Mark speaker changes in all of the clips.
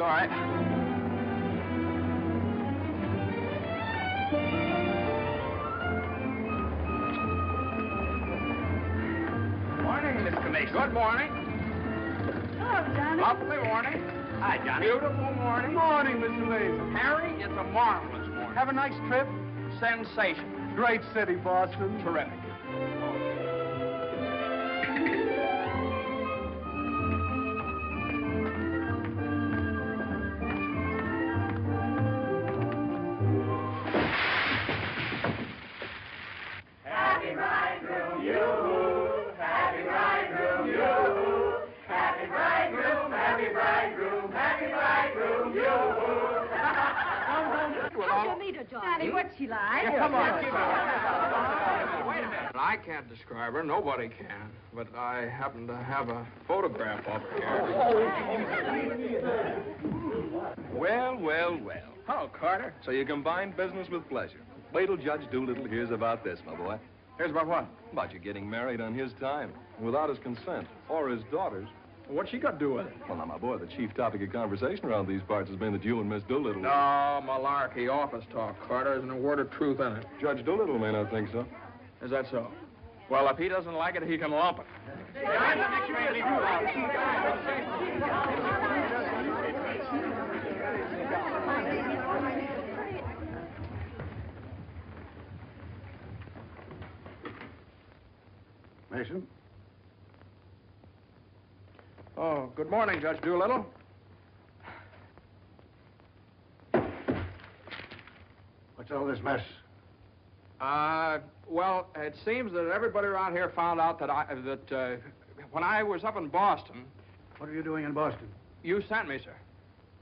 Speaker 1: all right. Morning, Mr. Mason. Good morning.
Speaker 2: Hello, Johnny.
Speaker 1: Lovely morning.
Speaker 3: Hi, Johnny.
Speaker 1: Beautiful morning.
Speaker 4: Morning, Mr. Mason.
Speaker 1: Harry, it's a marvelous morning.
Speaker 4: Have a nice trip.
Speaker 1: Sensation.
Speaker 4: Great city, Boston.
Speaker 1: Terrific.
Speaker 5: Happy bridegroom, you. Happy bridegroom, you. Happy bridegroom, happy bridegroom, happy bridegroom, you.
Speaker 2: How'd you meet her, Johnny? What's she like?
Speaker 1: Yeah, come on. Wait a minute. I can't describe her. Nobody can. But I happen to have a photograph of her here.
Speaker 6: Well, well, well.
Speaker 1: Hello, Carter.
Speaker 6: So you combine business with pleasure. Wait till Judge Doolittle hears about this, my boy.
Speaker 1: Here's about what?
Speaker 6: About you getting married on his time, without his consent, or his daughter's.
Speaker 1: What's she got to do with it?
Speaker 6: Well, now, my boy, the chief topic of conversation around these parts has been that you and Miss Doolittle...
Speaker 1: No, malarkey, office talk, Carter. Isn't a word of truth in it.
Speaker 6: Judge Doolittle may not think so.
Speaker 1: Is that so? Well, if he doesn't like it, he can lump it.
Speaker 4: Mason?
Speaker 1: Oh, good morning, Judge Doolittle.
Speaker 4: What's all this mess?
Speaker 1: Well, it seems that everybody around here found out that when I was up in Boston...
Speaker 4: What are you doing in Boston?
Speaker 1: You sent me, sir.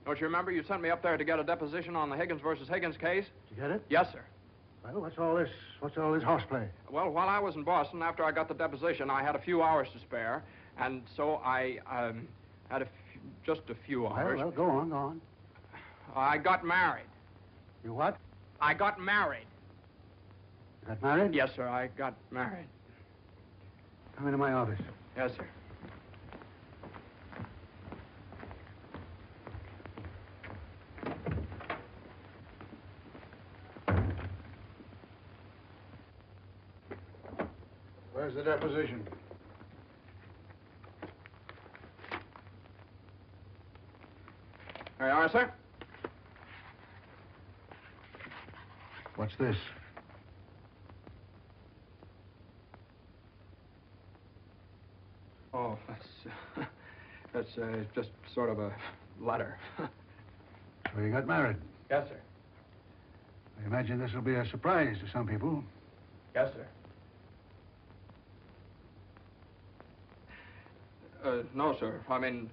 Speaker 1: Don't you remember? You sent me up there to get a deposition on the Higgins versus Higgins case?
Speaker 4: Did you get it?
Speaker 1: Yes, sir.
Speaker 4: Well, what's all this horseplay?
Speaker 1: Well, while I was in Boston, after I got the deposition, I had a few hours to spare, and so I had just a few hours.
Speaker 4: Well, go on.
Speaker 1: I got married.
Speaker 4: You what?
Speaker 1: I got married.
Speaker 4: You got married?
Speaker 1: Yes, sir, I got married.
Speaker 4: Come into my office.
Speaker 1: Yes, sir.
Speaker 4: Where's the deposition?
Speaker 1: There you are, sir.
Speaker 4: What's this?
Speaker 1: Oh, that's just sort of a letter.
Speaker 4: So you got married.
Speaker 1: Yes, sir.
Speaker 4: I imagine this will be a surprise to some people.
Speaker 1: Yes, sir. No, sir. I mean,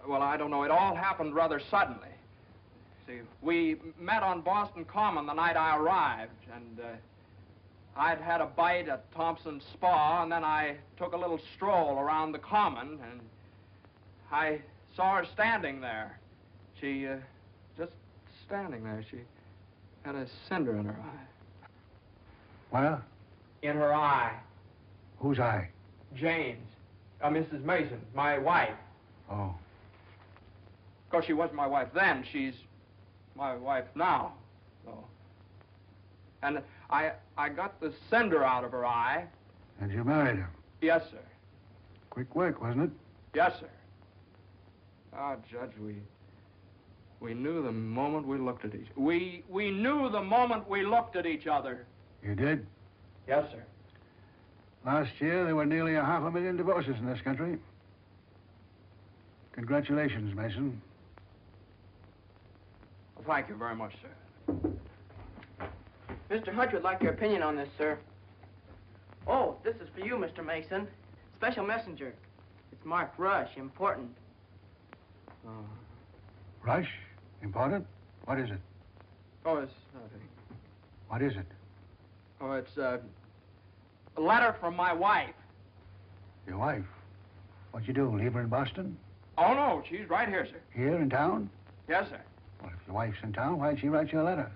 Speaker 1: well, I don't know. It all happened rather suddenly. See, we met on Boston Common the night I arrived, and I'd had a bite at Thompson's Spa, and then I took a little stroll around the Common, and I saw her standing there. She, just standing there. She had a cinder in her eye.
Speaker 4: Well?
Speaker 1: In her eye.
Speaker 4: Whose eye?
Speaker 1: Jane's. Mrs. Mason, my wife.
Speaker 4: Oh.
Speaker 1: Of course, she wasn't my wife then. She's my wife now. So. And I got the cinder out of her eye.
Speaker 4: And you married her?
Speaker 1: Yes, sir.
Speaker 4: Quick work, wasn't it?
Speaker 1: Yes, sir. Ah, Judge, we knew the moment we looked at each other. We knew the moment we looked at each other.
Speaker 4: You did?
Speaker 1: Yes, sir.
Speaker 4: Last year, there were nearly 500,000 divorces in this country. Congratulations, Mason.
Speaker 1: Well, thank you very much, sir.
Speaker 3: Mr. Hutch would like your opinion on this, sir. Oh, this is for you, Mr. Mason. Special messenger. It's marked Rush, important.
Speaker 4: Rush? Important? What is it?
Speaker 1: Oh, it's nothing.
Speaker 4: What is it?
Speaker 1: Oh, it's a letter from my wife.
Speaker 4: Your wife? What'd you do, leave her in Boston?
Speaker 1: Oh, no, she's right here, sir.
Speaker 4: Here in town?
Speaker 1: Yes, sir.
Speaker 4: Well, if your wife's in town, why'd she write you a letter?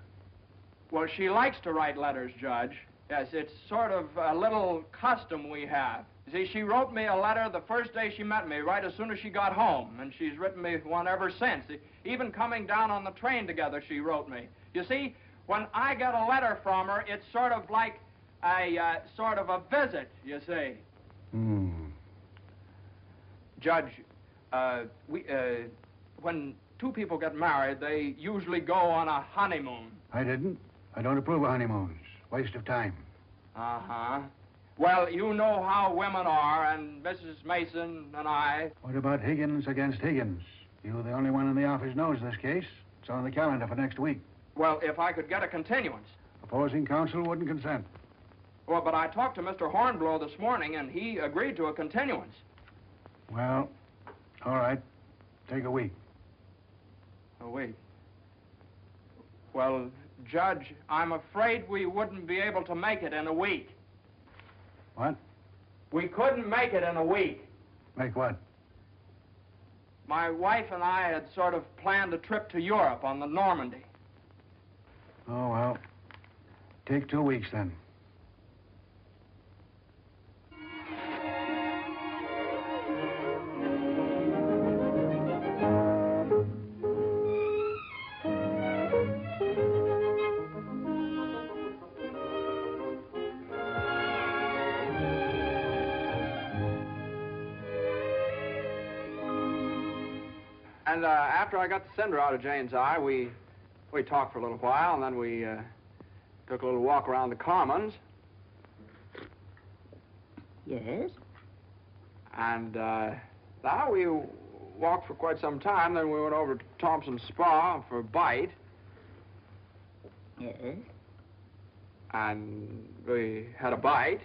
Speaker 1: Well, she likes to write letters, Judge. Yes, it's sort of a little custom we have. You see, she wrote me a letter the first day she met me, right as soon as she got home, and she's written me one ever since. Even coming down on the train together, she wrote me. You see, when I get a letter from her, it's sort of like a sort of a visit, you see. Judge, when two people get married, they usually go on a honeymoon.
Speaker 4: I didn't. I don't approve of honeymoons. Waste of time.
Speaker 1: Uh-huh. Well, you know how women are, and Mrs. Mason and I...
Speaker 4: What about Higgins against Higgins? You're the only one in the office knows this case. It's on the calendar for next week.
Speaker 1: Well, if I could get a continuance.
Speaker 4: Opposing counsel wouldn't consent.
Speaker 1: Well, but I talked to Mr. Hornblow this morning, and he agreed to a continuance.
Speaker 4: Well, all right. Take a week.
Speaker 1: A week? Well, Judge, I'm afraid we wouldn't be able to make it in a week.
Speaker 4: What?
Speaker 1: We couldn't make it in a week.
Speaker 4: Make what?
Speaker 1: My wife and I had sort of planned a trip to Europe on the Normandy.
Speaker 4: Oh, well. Take 2 weeks, then.
Speaker 1: And after I got the cinder out of Jane's eye, we talked for a little while, and then we took a little walk around the Commons.
Speaker 7: Yes?
Speaker 1: And now we walked for quite some time, then we went over to Thompson's Spa for a bite.
Speaker 7: Yes?
Speaker 1: And we had a bite.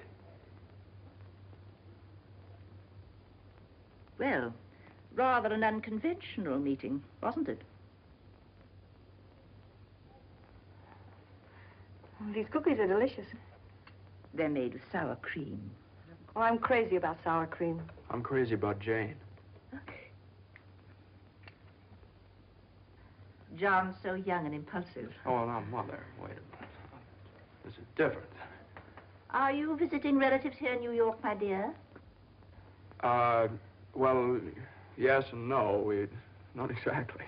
Speaker 7: Well, rather an unconventional meeting, wasn't it?
Speaker 2: These cookies are delicious.
Speaker 7: They're made with sour cream.
Speaker 2: Oh, I'm crazy about sour cream.
Speaker 1: I'm crazy about Jane.
Speaker 7: John's so young and impulsive.
Speaker 1: Oh, now, Mother, wait a minute. This is different.
Speaker 7: Are you visiting relatives here in New York, my dear?
Speaker 1: Well, yes and no. Not exactly.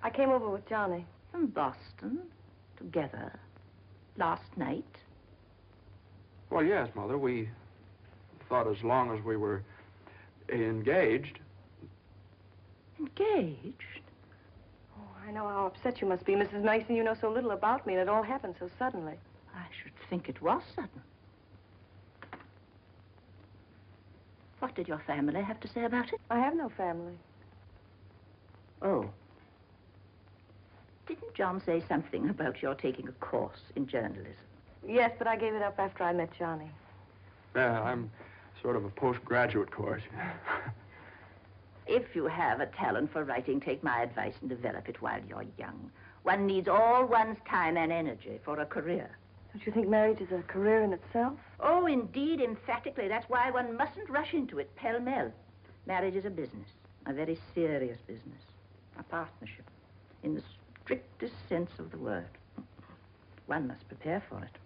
Speaker 2: I came over with Johnny.
Speaker 7: From Boston, together, last night?
Speaker 1: Well, yes, Mother. We thought as long as we were engaged.
Speaker 7: Engaged?
Speaker 2: Oh, I know how upset you must be, Mrs. Mason. You know so little about me, and it all happened so suddenly.
Speaker 7: I should think it was sudden. What did your family have to say about it?
Speaker 2: I have no family.
Speaker 7: Oh. Didn't John say something about your taking a course in journalism?
Speaker 2: Yes, but I gave it up after I met Johnny.
Speaker 1: Yeah, I'm sort of a postgraduate course.
Speaker 7: If you have a talent for writing, take my advice and develop it while you're young. One needs all one's time and energy for a career.
Speaker 2: Don't you think marriage is a career in itself?
Speaker 7: Oh, indeed, emphatically. That's why one mustn't rush into it pell-mell. Marriage is a business, a very serious business, a partnership, in the strictest sense of the word. One must prepare for it.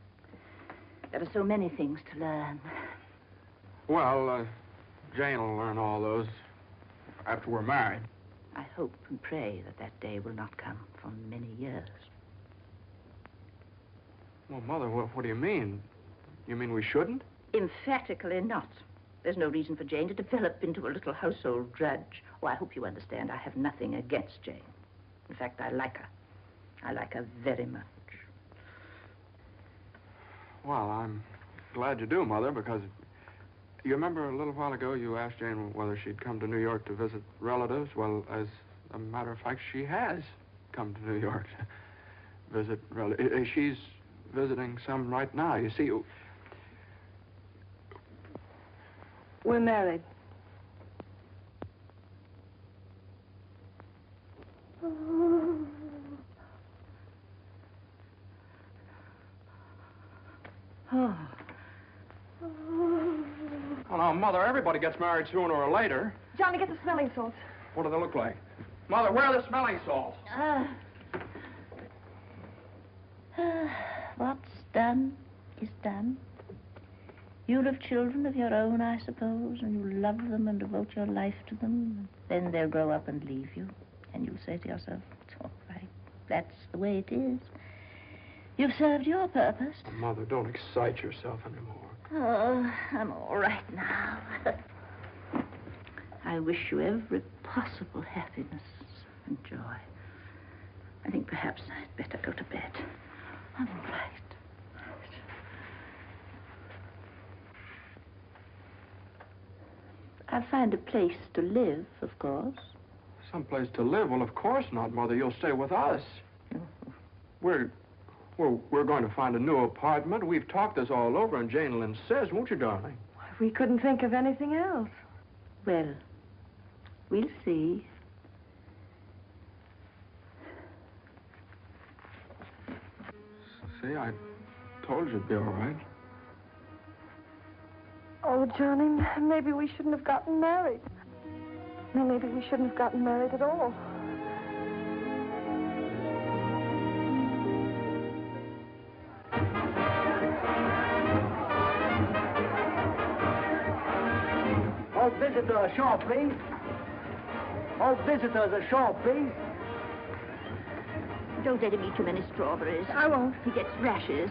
Speaker 7: There are so many things to learn.
Speaker 1: Well, Jane will learn all those after we're married.
Speaker 7: I hope and pray that that day will not come for many years.
Speaker 1: Well, Mother, what do you mean? You mean we shouldn't?
Speaker 7: Emphatically not. There's no reason for Jane to develop into a little household drudge. Oh, I hope you understand I have nothing against Jane. In fact, I like her. I like her very much.
Speaker 1: Well, I'm glad you do, Mother, because you remember a little while ago you asked Jane whether she'd come to New York to visit relatives? Well, as a matter of fact, she has come to New York to visit relatives. She's visiting some right now. You see,
Speaker 2: we're married.
Speaker 7: Oh.
Speaker 1: Oh, now, Mother, everybody gets married sooner or later.
Speaker 2: Johnny, get the smelling salts.
Speaker 1: What do they look like? Mother, where are the smelling salts?
Speaker 7: What's done is done. You'll have children of your own, I suppose, and you'll love them and devote your life to them. Then they'll grow up and leave you, and you'll say to yourself, it's all right. That's the way it is. You've served your purpose.
Speaker 1: Mother, don't excite yourself anymore.
Speaker 7: Oh, I'm all right now. I wish you every possible happiness and joy. I think perhaps I'd better go to bed. I'm all right. I'll find a place to live, of course.
Speaker 1: Someplace to live? Well, of course not, Mother. You'll stay with us. We're going to find a new apartment. We've talked this all over, and Jane will insist, won't you, darling?
Speaker 2: We couldn't think of anything else.
Speaker 7: Well, we'll see.
Speaker 1: See, I told you it'd be all right.
Speaker 2: Oh, Johnny, maybe we shouldn't have gotten married. Maybe we shouldn't have gotten married at all.
Speaker 8: All visitors ashore, please. All visitors ashore, please.
Speaker 7: Don't let him eat too many strawberries.
Speaker 2: I won't.
Speaker 7: He gets rashes.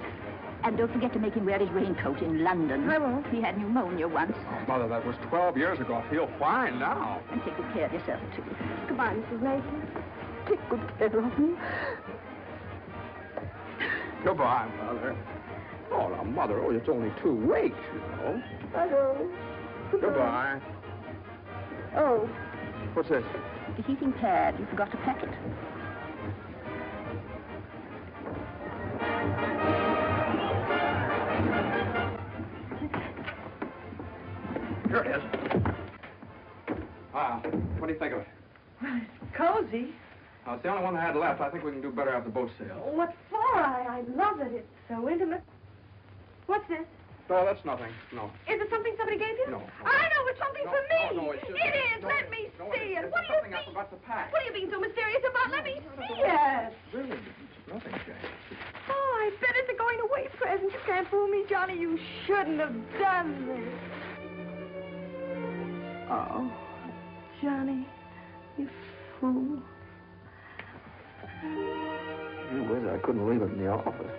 Speaker 7: And don't forget to make him wear his raincoat in London.
Speaker 2: I won't.
Speaker 7: He had pneumonia once.
Speaker 1: Oh, Mother, that was 12 years ago. I feel fine now.
Speaker 7: And take good care of yourself, too.
Speaker 2: Goodbye, Mrs. Mason. Take good care of me.
Speaker 1: Goodbye, Mother. Oh, now, Mother, it's only 2 weeks, you know.
Speaker 2: I know.
Speaker 1: Goodbye.
Speaker 2: Oh.
Speaker 1: What's this?
Speaker 7: The heating pad. You forgot to pack it.
Speaker 1: Here it is. What do you think of it?
Speaker 2: Well, it's cozy.
Speaker 1: It's the only one I had left. I think we can do better after boat sale.
Speaker 2: What for? I love it. It's so intimate. What's this?
Speaker 1: No, that's nothing. No.
Speaker 2: Is it something somebody gave you?
Speaker 1: No.
Speaker 2: I know it's something for me.
Speaker 1: No, it's just...
Speaker 2: It is.
Speaker 1: No,
Speaker 2: Let me
Speaker 1: no,
Speaker 2: see it.
Speaker 1: It's
Speaker 2: What do you
Speaker 1: something
Speaker 2: mean?
Speaker 1: I forgot to pack.
Speaker 2: What are you being so mysterious about? Let me see it.
Speaker 1: Really, it's nothing, Jane.
Speaker 2: Oh, I bet it's a going-away present. You can't fool me, Johnny. You shouldn't have done this. Oh, Johnny, you fool.
Speaker 1: Gee whiz, I couldn't leave it in the office.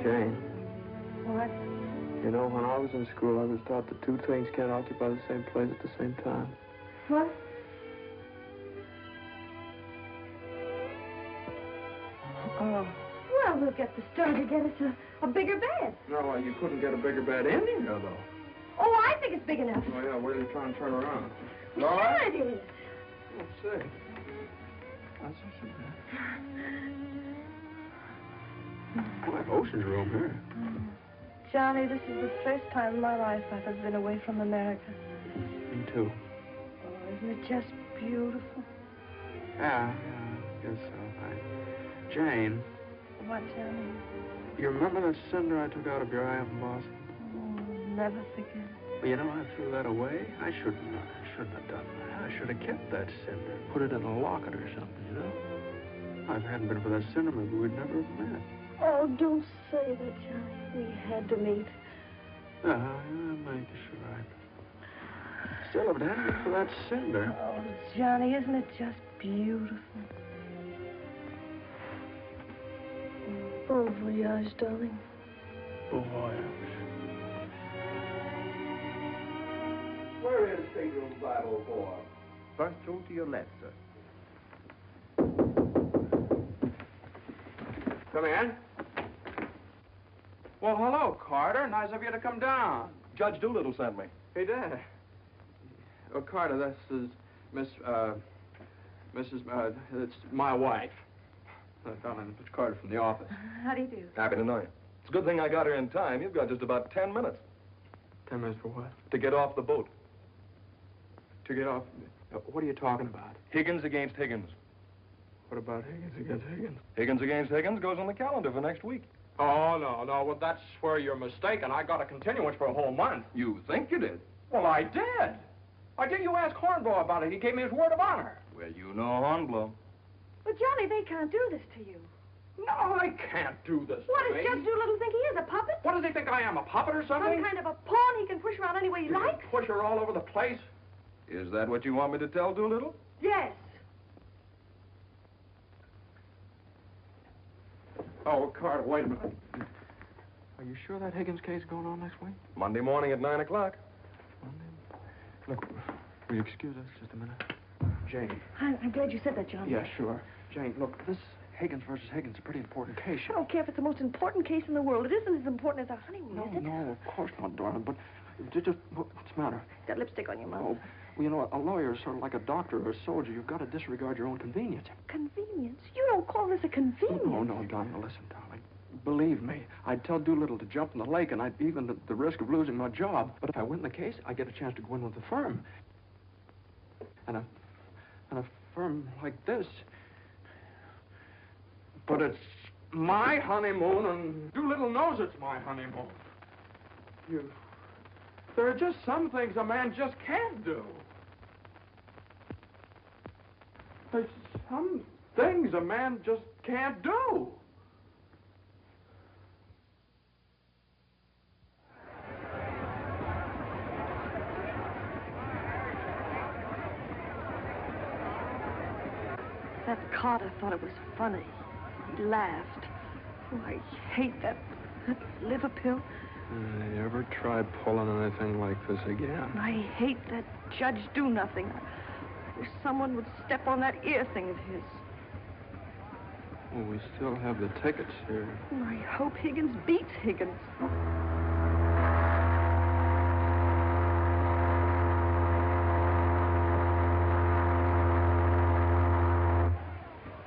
Speaker 1: Jane.
Speaker 2: What?
Speaker 1: You know, when I was in school, I was taught that 2 things can't occupy the same place at the same time.
Speaker 2: What?
Speaker 1: Oh.
Speaker 2: Well, we'll get the store to get us a bigger bed.
Speaker 1: No, you couldn't get a bigger bed in here, though.
Speaker 2: Oh, I think it's big enough.
Speaker 1: Oh, yeah, where are you trying to turn around?
Speaker 2: Sure it is.
Speaker 1: Let's see. That's not so bad. Like Ocean's room here.
Speaker 2: Johnny, this is the first time in my life I've ever been away from America.
Speaker 1: Me too.
Speaker 2: Oh, isn't it just beautiful?
Speaker 1: Yeah, I guess so. Jane.
Speaker 2: What, Johnny?
Speaker 1: You remember that cinder I took out of your eye up in Boston?
Speaker 2: Oh, never forget.
Speaker 1: Well, you know, I threw that away. I shouldn't have done that. I should have kept that cinder, put it in a locket or something, you know? If it hadn't been for that cinder, maybe we'd never have met.
Speaker 2: Oh, don't say that, Johnny. We had to meet.
Speaker 1: Maybe you're right. Still, if it hadn't been for that cinder...
Speaker 2: Oh, Johnny, isn't it just beautiful? Bon voyage, darling.
Speaker 1: Bon voyage.
Speaker 6: Where is stateroom 504?
Speaker 8: First room to your left, sir.
Speaker 1: Come in. Well, hello, Carter. Nice of you to come down.
Speaker 6: Judge Doolittle sent me.
Speaker 1: He did. Oh, Carter, this is it's my wife. Darling, it's Carter from the office.
Speaker 2: How do you do?
Speaker 6: Happy to know you. It's a good thing I got here in time. You've got just about 10 minutes
Speaker 1: 10 minutes for what?
Speaker 6: to get off the boat.
Speaker 1: To get off? What are you talking about?
Speaker 6: Higgins against Higgins.
Speaker 1: What about Higgins against Higgins?
Speaker 6: Higgins against Higgins goes on the calendar for next week.
Speaker 1: Oh, no. Well, that's where you're mistaken. I got a continuance for a whole month.
Speaker 6: You think you did?
Speaker 1: Well, I did. Why didn't you ask Hornblow about it? He gave me his word of honor.
Speaker 6: Well, you know Hornblow.
Speaker 2: But, Johnny, they can't do this to you.
Speaker 1: No, I can't do this.
Speaker 2: What
Speaker 1: to
Speaker 2: does
Speaker 1: me.
Speaker 2: Judge Doolittle think he is, a puppet?
Speaker 1: What does he think I am, a puppet or something?
Speaker 2: Some kind of a pawn he can push around any way he
Speaker 1: You can
Speaker 2: likes?
Speaker 1: push her all over the place.
Speaker 6: Is that what you want me to tell Doolittle?
Speaker 2: Yes.
Speaker 1: Oh, Carter, wait a minute. Are you sure that Higgins case is going on next week?
Speaker 6: Monday morning at 9 o'clock.
Speaker 1: Look, will you excuse us just a minute? Jane.
Speaker 2: I'm glad you said that, Johnny.
Speaker 1: Yeah, sure. Jane, look, this Higgins versus Higgins is a pretty important case.
Speaker 2: I don't care if it's the most important case in the world. It isn't as important as our honeymoon,
Speaker 1: No,
Speaker 2: is it?
Speaker 1: no, of course not, darling, but what's the matter?
Speaker 2: Got lipstick on your mouth.
Speaker 1: Oh, well, you know, a lawyer is sort of like a doctor or a soldier. You've got to disregard your own convenience.
Speaker 2: Convenience? You don't call this a convenience.
Speaker 1: No, darling, listen, darling. Believe me, I'd tell Doolittle to jump in the lake, and I'd even at the risk of losing my job. But if I win the case, I get a chance to go in with the firm. And a firm like this. But it's my honeymoon, and Doolittle knows it's my honeymoon. There are just some things a man just can't do. There's some things a man just can't do.
Speaker 2: That Carter thought it was funny. He laughed. Oh, I hate that liver pill.
Speaker 1: You ever tried pulling anything like this again?
Speaker 2: I hate that Judge Do-Nothing. I wish someone would step on that ear thing of his.
Speaker 1: Well, we still have the tickets here.
Speaker 2: Oh, I hope Higgins beats Higgins.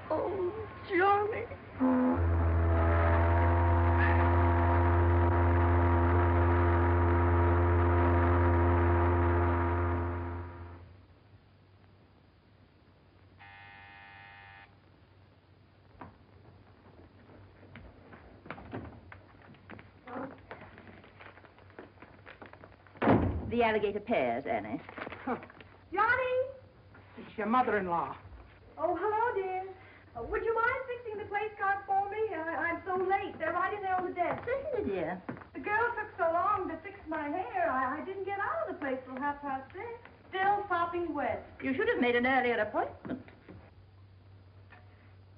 Speaker 2: Oh, Johnny.
Speaker 7: The alligator pears, Annie.
Speaker 2: Johnny!
Speaker 3: It's your mother-in-law.
Speaker 2: Oh, hello, dear. Would you mind fixing the place card for me? I'm so late. They're right in there on the desk.
Speaker 7: Certainly, dear.
Speaker 2: The girl took so long to fix my hair, I didn't get out of the place till 6:30. Still sopping wet.
Speaker 7: You should have made an earlier appointment.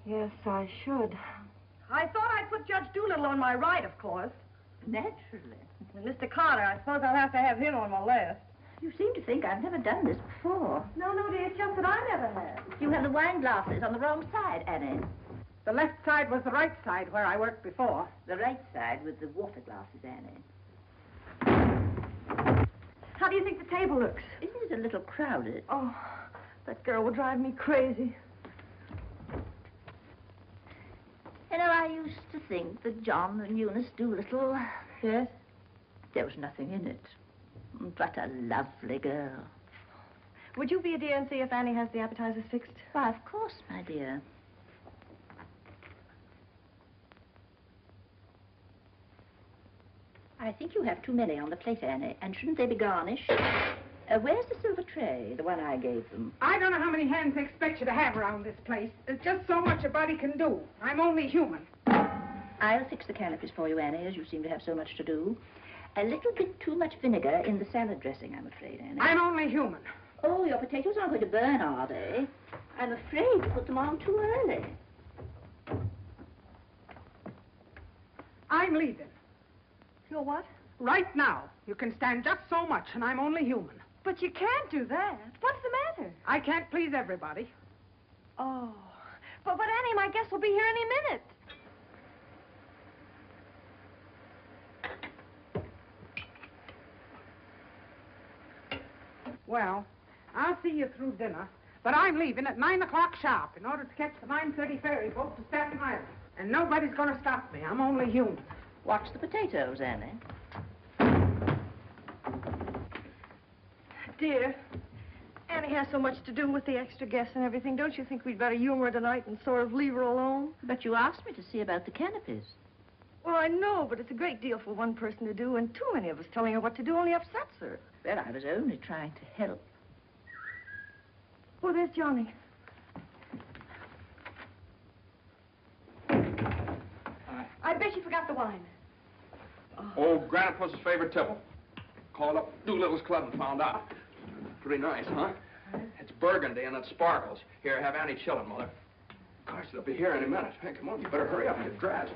Speaker 2: Yes, I should. I thought I'd put Judge Doolittle on my right, of course.
Speaker 7: Naturally.
Speaker 2: And Mr. Carter, I suppose I'll have to have him on my left.
Speaker 7: You seem to think I've never done this before.
Speaker 2: No, dear, it's just that I never have.
Speaker 7: You have the wine glasses on the wrong side, Annie.
Speaker 3: The left side was the right side where I worked before.
Speaker 7: The right side with the water glasses, Annie.
Speaker 2: How do you think the table looks?
Speaker 7: Isn't it a little crowded?
Speaker 2: Oh, that girl will drive me crazy.
Speaker 7: You know, I used to think that John and Eunice Doolittle...
Speaker 2: Yes?
Speaker 7: There was nothing in it. But a lovely girl.
Speaker 2: Would you be a dear and see if Annie has the appetizers fixed?
Speaker 7: Why, of course, my dear. I think you have too many on the plate, Annie. And shouldn't they be garnished? Where's the silver tray, the one I gave them?
Speaker 3: I don't know how many hands they expect you to have around this place. There's just so much a body can do. I'm only human.
Speaker 7: I'll fix the canopies for you, Annie, as you seem to have so much to do. A little bit too much vinegar in the salad dressing, I'm afraid, Annie.
Speaker 3: I'm only human.
Speaker 7: Oh, your potatoes aren't going to burn, are they? I'm afraid you put them on too early.
Speaker 3: I'm leaving.
Speaker 2: You're what?
Speaker 3: Right now. You can stand just so much, and I'm only human.
Speaker 2: But you can't do that. What's the matter?
Speaker 3: I can't please everybody.
Speaker 2: Oh. But Annie, my guest will be here any minute.
Speaker 3: Well, I'll see you through dinner, but I'm leaving at 9 o'clock sharp in order to catch the 9:30 ferry boat to Staten Island. And nobody's going to stop me. I'm only human.
Speaker 7: Watch the potatoes, Annie.
Speaker 2: Dear, Annie has so much to do with the extra guests and everything. Don't you think we'd better humor her tonight and sort of leave her alone?
Speaker 7: But you asked me to see about the canopies.
Speaker 2: Well, I know, but it's a great deal for one person to do, and too many of us telling her what to do only upsets her.
Speaker 7: Well, I was only trying to help.
Speaker 2: Oh, there's Johnny. I bet you forgot the wine.
Speaker 1: Oh, Grandpa's favorite tipple. Called up Doolittle's Club and found out. Pretty nice, huh? It's burgundy and it sparkles. Here, have Annie chillin', Mother. Gosh, they'll be here any minute. Hey, come on, you better hurry up and get dressed.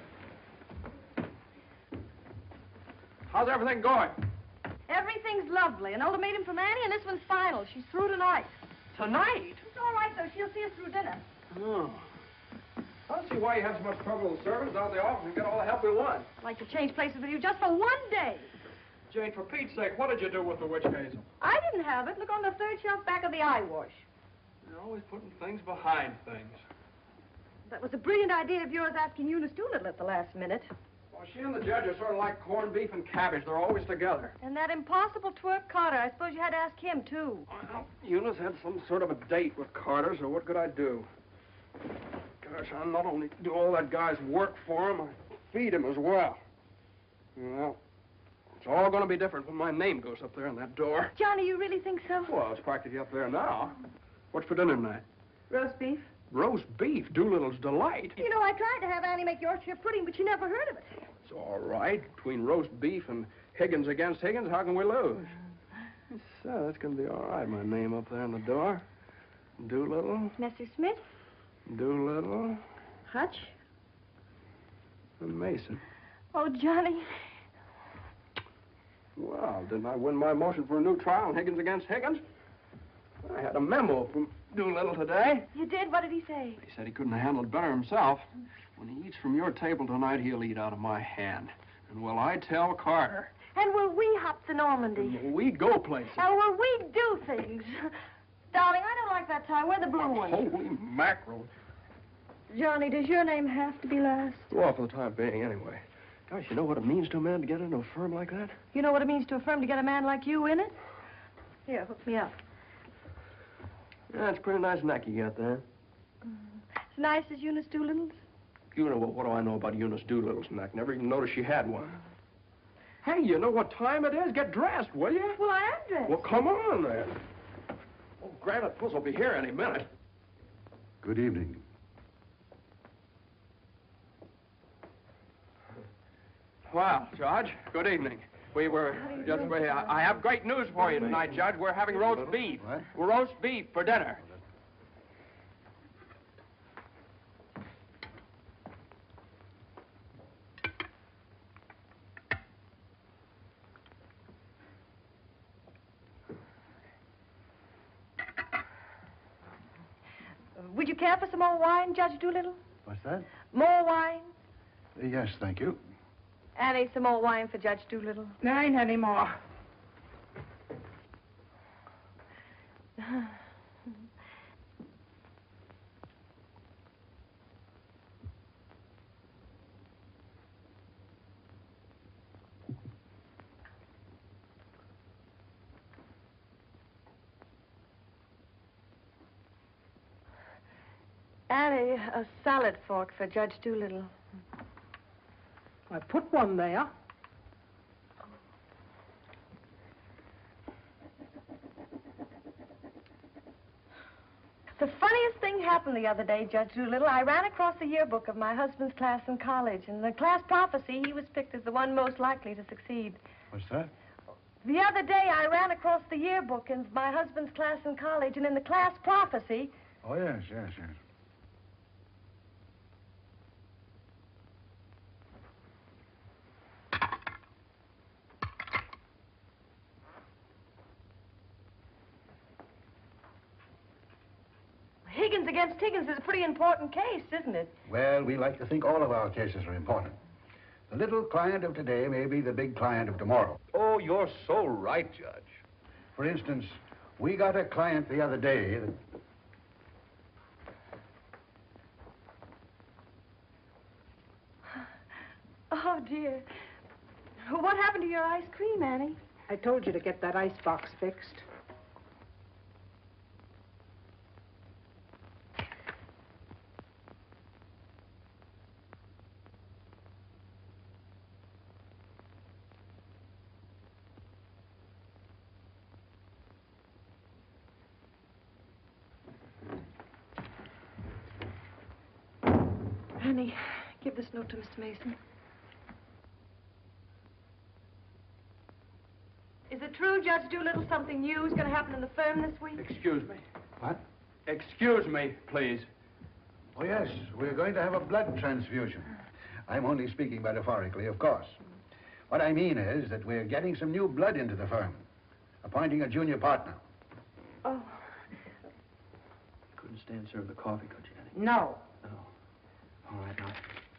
Speaker 1: How's everything going?
Speaker 2: Everything's lovely. An ultimatum from Annie, and this one's final. She's through tonight.
Speaker 1: Tonight?
Speaker 2: It's all right, though. She'll see us through dinner.
Speaker 1: Oh. I don't see why you have so much trouble with servants out of the office and get all the help we want.
Speaker 2: I'd like to change places with you just for one day.
Speaker 1: Jane, for Pete's sake, what did you do with the witch hazel?
Speaker 2: I didn't have it. Look on the third shelf back of the eye wash.
Speaker 1: You're always putting things behind things.
Speaker 2: That was a brilliant idea of yours asking Eunice Doolittle at the last minute.
Speaker 1: Well, she and the judge are sort of like corned beef and cabbage. They're always together.
Speaker 2: And that impossible twerp Carter. I suppose you had to ask him, too.
Speaker 1: Well, Eunice had some sort of a date with Carter, so what could I do? Gosh, I not only do all that guy's work for him, I feed him as well. Well, it's all going to be different when my name goes up there in that door.
Speaker 2: Johnny, you really think so?
Speaker 1: Well, it's practically up there now. What's for dinner tonight?
Speaker 2: Roast beef.
Speaker 1: Roast beef, Doolittle's delight.
Speaker 2: You know, I tried to have Annie make Yorkshire pudding, but she never heard of it.
Speaker 1: It's all right. Between roast beef and Higgins against Higgins, how can we lose? So, that's going to be all right. My name up there on the door. Doolittle,
Speaker 2: Mr. Smith?
Speaker 1: Doolittle,
Speaker 2: Hutch?
Speaker 1: and Mason.
Speaker 2: Oh, Johnny.
Speaker 1: Well, didn't I win my motion for a new trial on Higgins against Higgins? I had a memo from Doolittle today.
Speaker 2: You did? What did he say?
Speaker 1: He said he couldn't have handled it better himself. When he eats from your table tonight, he'll eat out of my hand. And will I tell Carter?
Speaker 2: And will we hop to Normandy?
Speaker 1: And will we go places?
Speaker 2: And will we do things? Darling, I don't like that tie. Wear the blue one.
Speaker 1: Holy mackerel.
Speaker 2: Johnny, does your name have to be last?
Speaker 1: Well, for the time being, anyway. Gosh, you know what it means to a man to get into a firm like that?
Speaker 2: You know what it means to a firm to get a man like you in it? Here, hook me up.
Speaker 1: Yeah, it's a pretty nice neck you got there.
Speaker 2: As nice as Eunice Doolittle's?
Speaker 1: You know, what do I know about Eunice Doolittle's neck? Never even noticed she had one. Hey, you know what time it is? Get dressed, will you?
Speaker 2: Well, I am dressed.
Speaker 1: Well, come on, then. Oh, Granite Puss will be here any minute.
Speaker 4: Good evening.
Speaker 1: Well, Judge, good evening. We were just... I have great news for you tonight, Judge. We're having roast beef.
Speaker 4: What?
Speaker 1: Roast beef for dinner.
Speaker 2: Would you care for some more wine, Judge Doolittle?
Speaker 4: What's that?
Speaker 2: More wine?
Speaker 4: Yes, thank you.
Speaker 2: Annie, some more wine for Judge Doolittle.
Speaker 3: There ain't any more.
Speaker 2: Annie, a salad fork for Judge Doolittle.
Speaker 3: I put one there.
Speaker 2: The funniest thing happened the other day, Judge Doolittle. I ran across the yearbook of my husband's class in college. In the class prophecy, he was picked as the one most likely to succeed.
Speaker 4: What's that?
Speaker 2: The other day, I ran across the yearbook in my husband's class in college, and in the class prophecy...
Speaker 4: Oh, yes, yes, yes.
Speaker 2: Higgins against Higgins is a pretty important case, isn't it?
Speaker 4: Well, we like to think all of our cases are important. The little client of today may be the big client of tomorrow.
Speaker 6: Oh, you're so right, Judge.
Speaker 4: For instance, we got a client the other day that...
Speaker 2: Oh, dear. What happened to your ice cream, Annie?
Speaker 3: I told you to get that ice box fixed.
Speaker 2: Honey, give this note to Mr. Mason. Is it true, Judge Doolittle, something new is going to happen in the firm this week?
Speaker 1: Excuse me.
Speaker 4: What?
Speaker 1: Excuse me, please.
Speaker 4: Oh, yes, we're going to have a blood transfusion. I'm only speaking metaphorically, of course. What I mean is that we're getting some new blood into the firm, appointing a junior partner.
Speaker 2: Oh.
Speaker 1: Couldn't stand serve the coffee, could you, Annie?
Speaker 3: No.
Speaker 1: No. All right, now,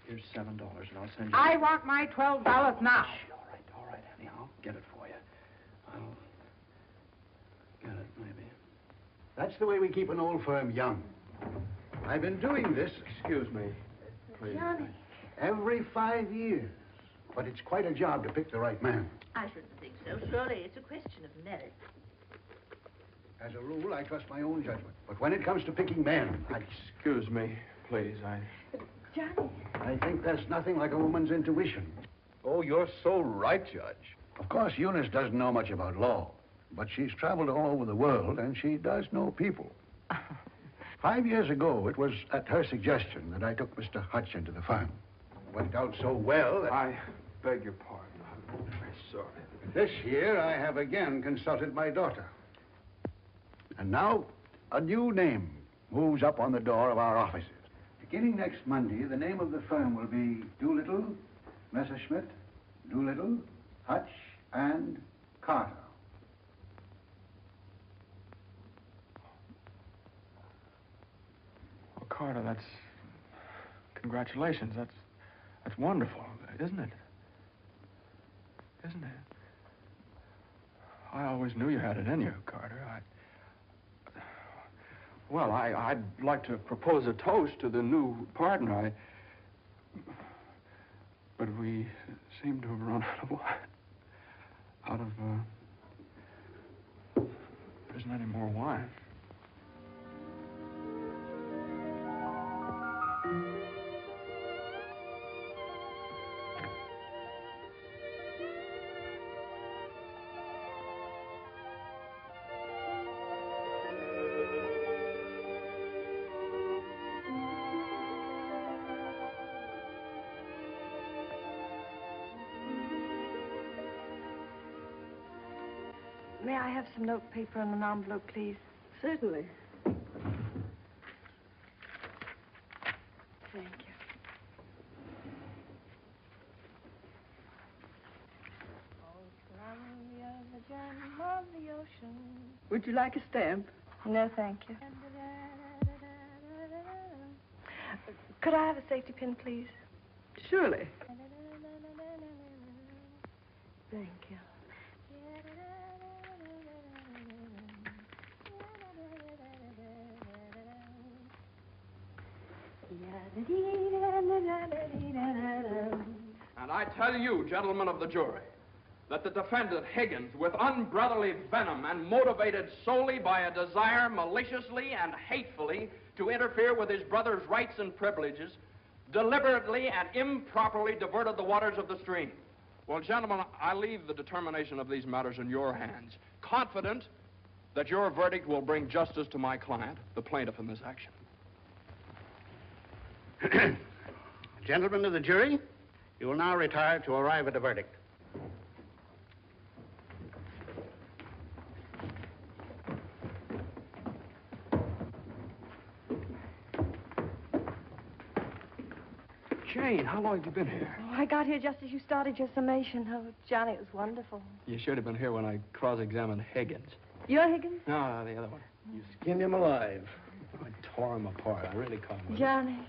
Speaker 1: here's $7, and I'll send you...
Speaker 3: I want my $12 now.
Speaker 1: All right, Annie, I'll get it for you. I'll get it, maybe.
Speaker 4: That's the way we keep an old firm young. I've been doing this
Speaker 1: Excuse me, please.
Speaker 2: Johnny.
Speaker 4: every 5 years. But it's quite a job to pick the right man.
Speaker 7: I shouldn't think so. Surely it's a question of merit.
Speaker 4: As a rule, I trust my own judgment. But when it comes to picking men,
Speaker 1: Excuse me, please.
Speaker 2: Johnny.
Speaker 4: I think there's nothing like a woman's intuition.
Speaker 6: Oh, you're so right, Judge.
Speaker 4: Of course, Eunice doesn't know much about law, but she's traveled all over the world, and she does know people. 5 years ago, it was at her suggestion that I took Mr. Hutch into the firm. It went out so well that...
Speaker 1: I beg your pardon. I'm very sorry.
Speaker 4: This year, I have again consulted my daughter. And now, a new name moves up on the door of our offices. Beginning next Monday, the name of the firm will be Doolittle, Messerschmitt, Doolittle, Hutch, and Carter.
Speaker 1: Well, Carter, that's... Congratulations. That's wonderful, isn't it? Isn't it? I always knew you had it in you, Carter. Well, I'd like to propose a toast to the new partner. But we seem to have run out of wine. There isn't any more wine.
Speaker 2: May I have some note paper and an envelope, please?
Speaker 3: Certainly.
Speaker 2: Thank you.
Speaker 3: Would you like a stamp?
Speaker 2: No, thank you. Could I have a safety pin, please?
Speaker 3: Surely.
Speaker 2: Thank you.
Speaker 1: And I tell you, gentlemen of the jury, that the defendant, Higgins, with unbrotherly venom and motivated solely by a desire maliciously and hatefully to interfere with his brother's rights and privileges, deliberately and improperly diverted the waters of the stream. Well, gentlemen, I leave the determination of these matters in your hands, confident that your verdict will bring justice to my client, the plaintiff in this action.
Speaker 8: Gentlemen of the jury, you will now retire to arrive at a verdict.
Speaker 1: Jane, how long have you been here?
Speaker 2: Oh, I got here just as you started your summation. Oh, Johnny, it was wonderful.
Speaker 1: You should have been here when I cross-examined Higgins.
Speaker 2: You're Higgins?
Speaker 1: No, the other one.
Speaker 8: You skinned him alive.
Speaker 1: I tore him apart. I really caught him.
Speaker 2: Johnny.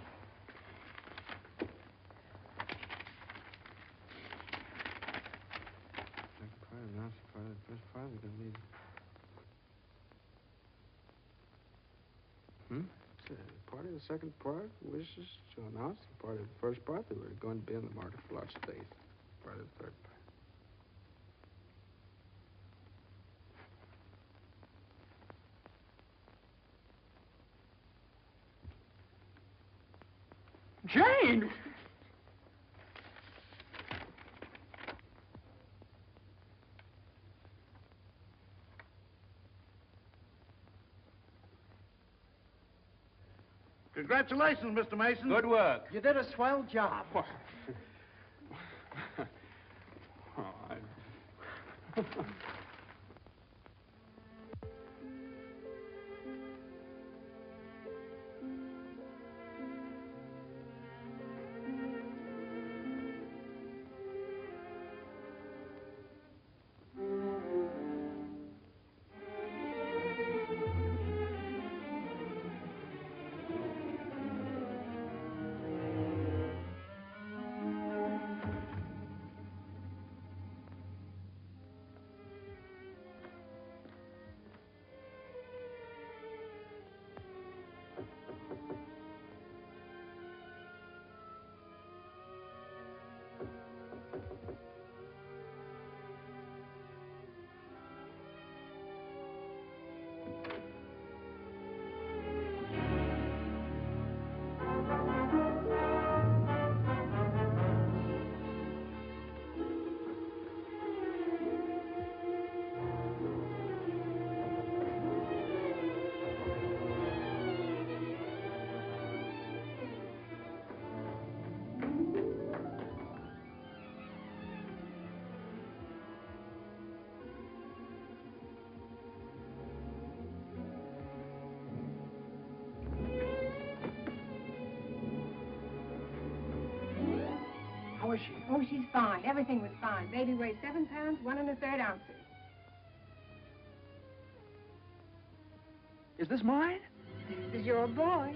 Speaker 1: Part of the second part wishes to announce the part of the first part that we're going to be in the market for large space. Part of the third part. Jane!
Speaker 8: Congratulations, Mr. Mason.
Speaker 6: Good work.
Speaker 3: You did a swell job.
Speaker 2: How is she? Oh, she's fine. Everything was fine. Baby weighs 7 pounds, 1 1/3 ounces.
Speaker 1: Is this mine?
Speaker 2: This is your boy.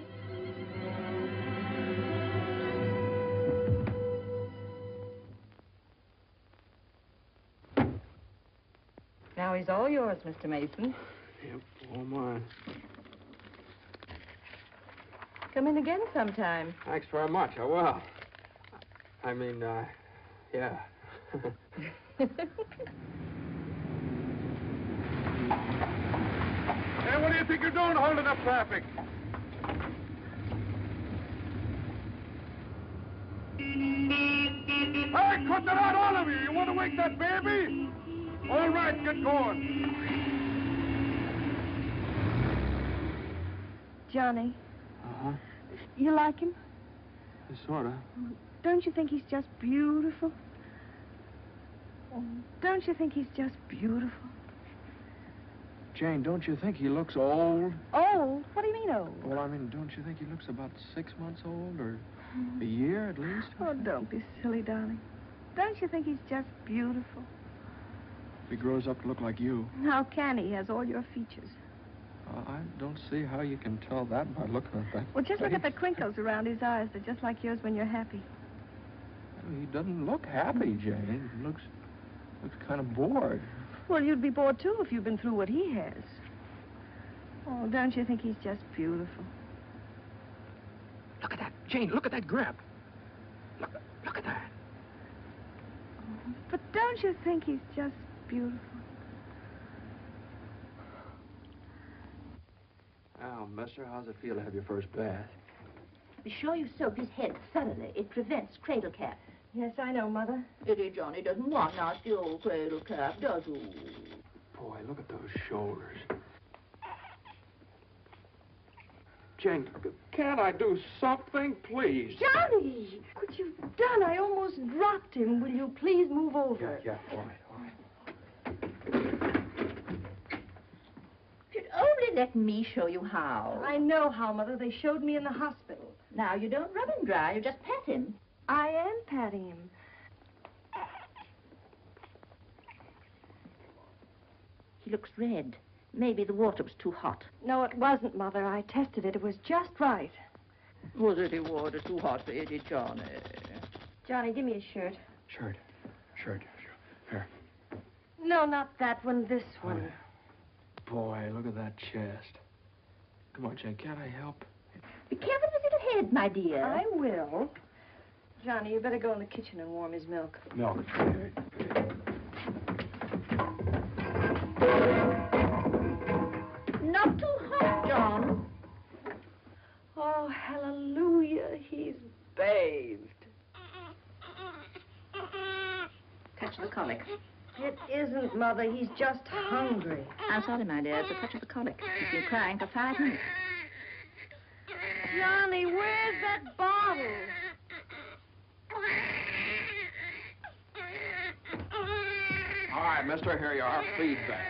Speaker 2: Now he's all yours, Mr. Mason.
Speaker 1: Yep, all mine.
Speaker 2: Come in again sometime.
Speaker 1: Thanks very much. I will. I mean, yeah.
Speaker 8: Hey, what do you think you're doing holding up traffic? Hey, cut that out, all of you! You want to wake that baby? All right, get going.
Speaker 2: Johnny,
Speaker 1: Uh-huh.
Speaker 2: you like him?
Speaker 1: Sort of.
Speaker 2: Don't you think he's just beautiful? Don't you think he's just beautiful?
Speaker 1: Jane, don't you think he looks old?
Speaker 2: Old? What do you mean old?
Speaker 1: Well, I mean, don't you think he looks about 6 months old, or a year at least?
Speaker 2: Oh, don't be silly, darling. Don't you think he's just beautiful?
Speaker 1: If he grows up to look like you.
Speaker 2: How can he? He has all your features.
Speaker 1: I don't see how you can tell that by looking at that.
Speaker 2: Well, just look at the
Speaker 1: face.
Speaker 2: crinkles around his eyes. They're just like yours when you're happy.
Speaker 1: He doesn't look happy, Jane. He looks kind of bored.
Speaker 2: Well, you'd be bored, too, if you'd been through what he has. Oh, don't you think he's just beautiful?
Speaker 1: Look at that. Jane, look at that grip. Look at that.
Speaker 2: But don't you think he's just beautiful?
Speaker 1: Well, mister, how's it feel to have your first bath?
Speaker 7: Be sure you soak his head thoroughly. It prevents cradle cap.
Speaker 2: Yes, I know, Mother.
Speaker 7: Eddie Johnny doesn't want nasty old cradle cap, does he?
Speaker 1: Boy, look at those shoulders. Jane, can't I do something, please?
Speaker 2: Johnny! What you've done, I almost dropped him. Will you please move over?
Speaker 1: Yeah, all right.
Speaker 7: You'd only let me show you how.
Speaker 2: I know how, Mother. They showed me in the hospital.
Speaker 7: Now, you don't rub him dry, you just pat him.
Speaker 2: I am patting him.
Speaker 7: He looks red. Maybe the water was too hot.
Speaker 2: No, it wasn't, Mother. I tested it. It was just right.
Speaker 7: Was it the water too hot for Eddie Johnny?
Speaker 2: Johnny, give me a shirt.
Speaker 1: Shirt. Here.
Speaker 2: No, not that one. This one.
Speaker 1: Boy, look at that chest. Come on, Jane, can't I help?
Speaker 7: Be careful with his little head, my dear.
Speaker 2: I will. Johnny, you better go in the kitchen and warm his milk.
Speaker 1: Milk.
Speaker 7: Not too hot, John.
Speaker 2: Oh, hallelujah. He's bathed.
Speaker 7: Touch the colic.
Speaker 2: It isn't, Mother. He's just hungry.
Speaker 7: I'm sorry, my dear. It's a touch of the colic. He's been crying for 5 minutes.
Speaker 2: Johnny, where's that bottle?
Speaker 1: All right, mister, here you are. Feed bag.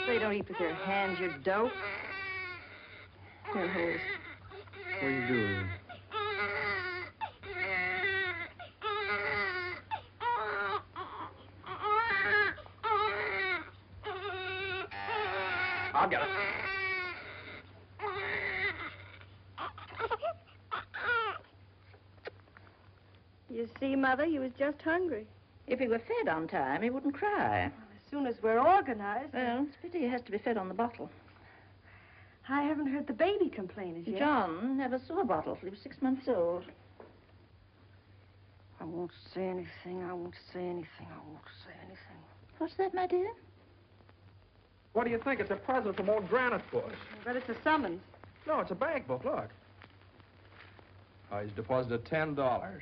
Speaker 2: They don't eat with their hands, you dope. Here, hold.
Speaker 6: What are you doing?
Speaker 1: I'll get it.
Speaker 2: You see, Mother, he was just hungry.
Speaker 7: If he were fed on time, he wouldn't cry.
Speaker 2: As soon as we're organized.
Speaker 7: Well, it's a pity he has to be fed on the bottle.
Speaker 2: I haven't heard the baby complain as yet.
Speaker 7: John never saw a bottle till he was 6 months old.
Speaker 2: I won't say anything. I won't say anything. I won't say anything.
Speaker 7: What's that, my dear?
Speaker 1: What do you think? It's a present from old Granite Bush.
Speaker 2: But it's a summons.
Speaker 1: No, it's a bank book. Look. Oh, he's deposited $10.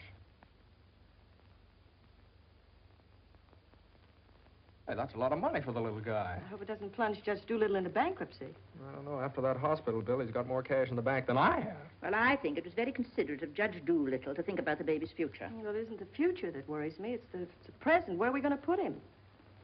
Speaker 1: Hey, that's a lot of money for the little guy.
Speaker 2: I hope it doesn't plunge Judge Doolittle into bankruptcy.
Speaker 1: I don't know. After that hospital bill, he's got more cash in the bank than I have.
Speaker 7: Well, I think it was very considerate of Judge Doolittle to think about the baby's future.
Speaker 2: Well, it isn't the future that worries me. It's the present. Where are we going to put him?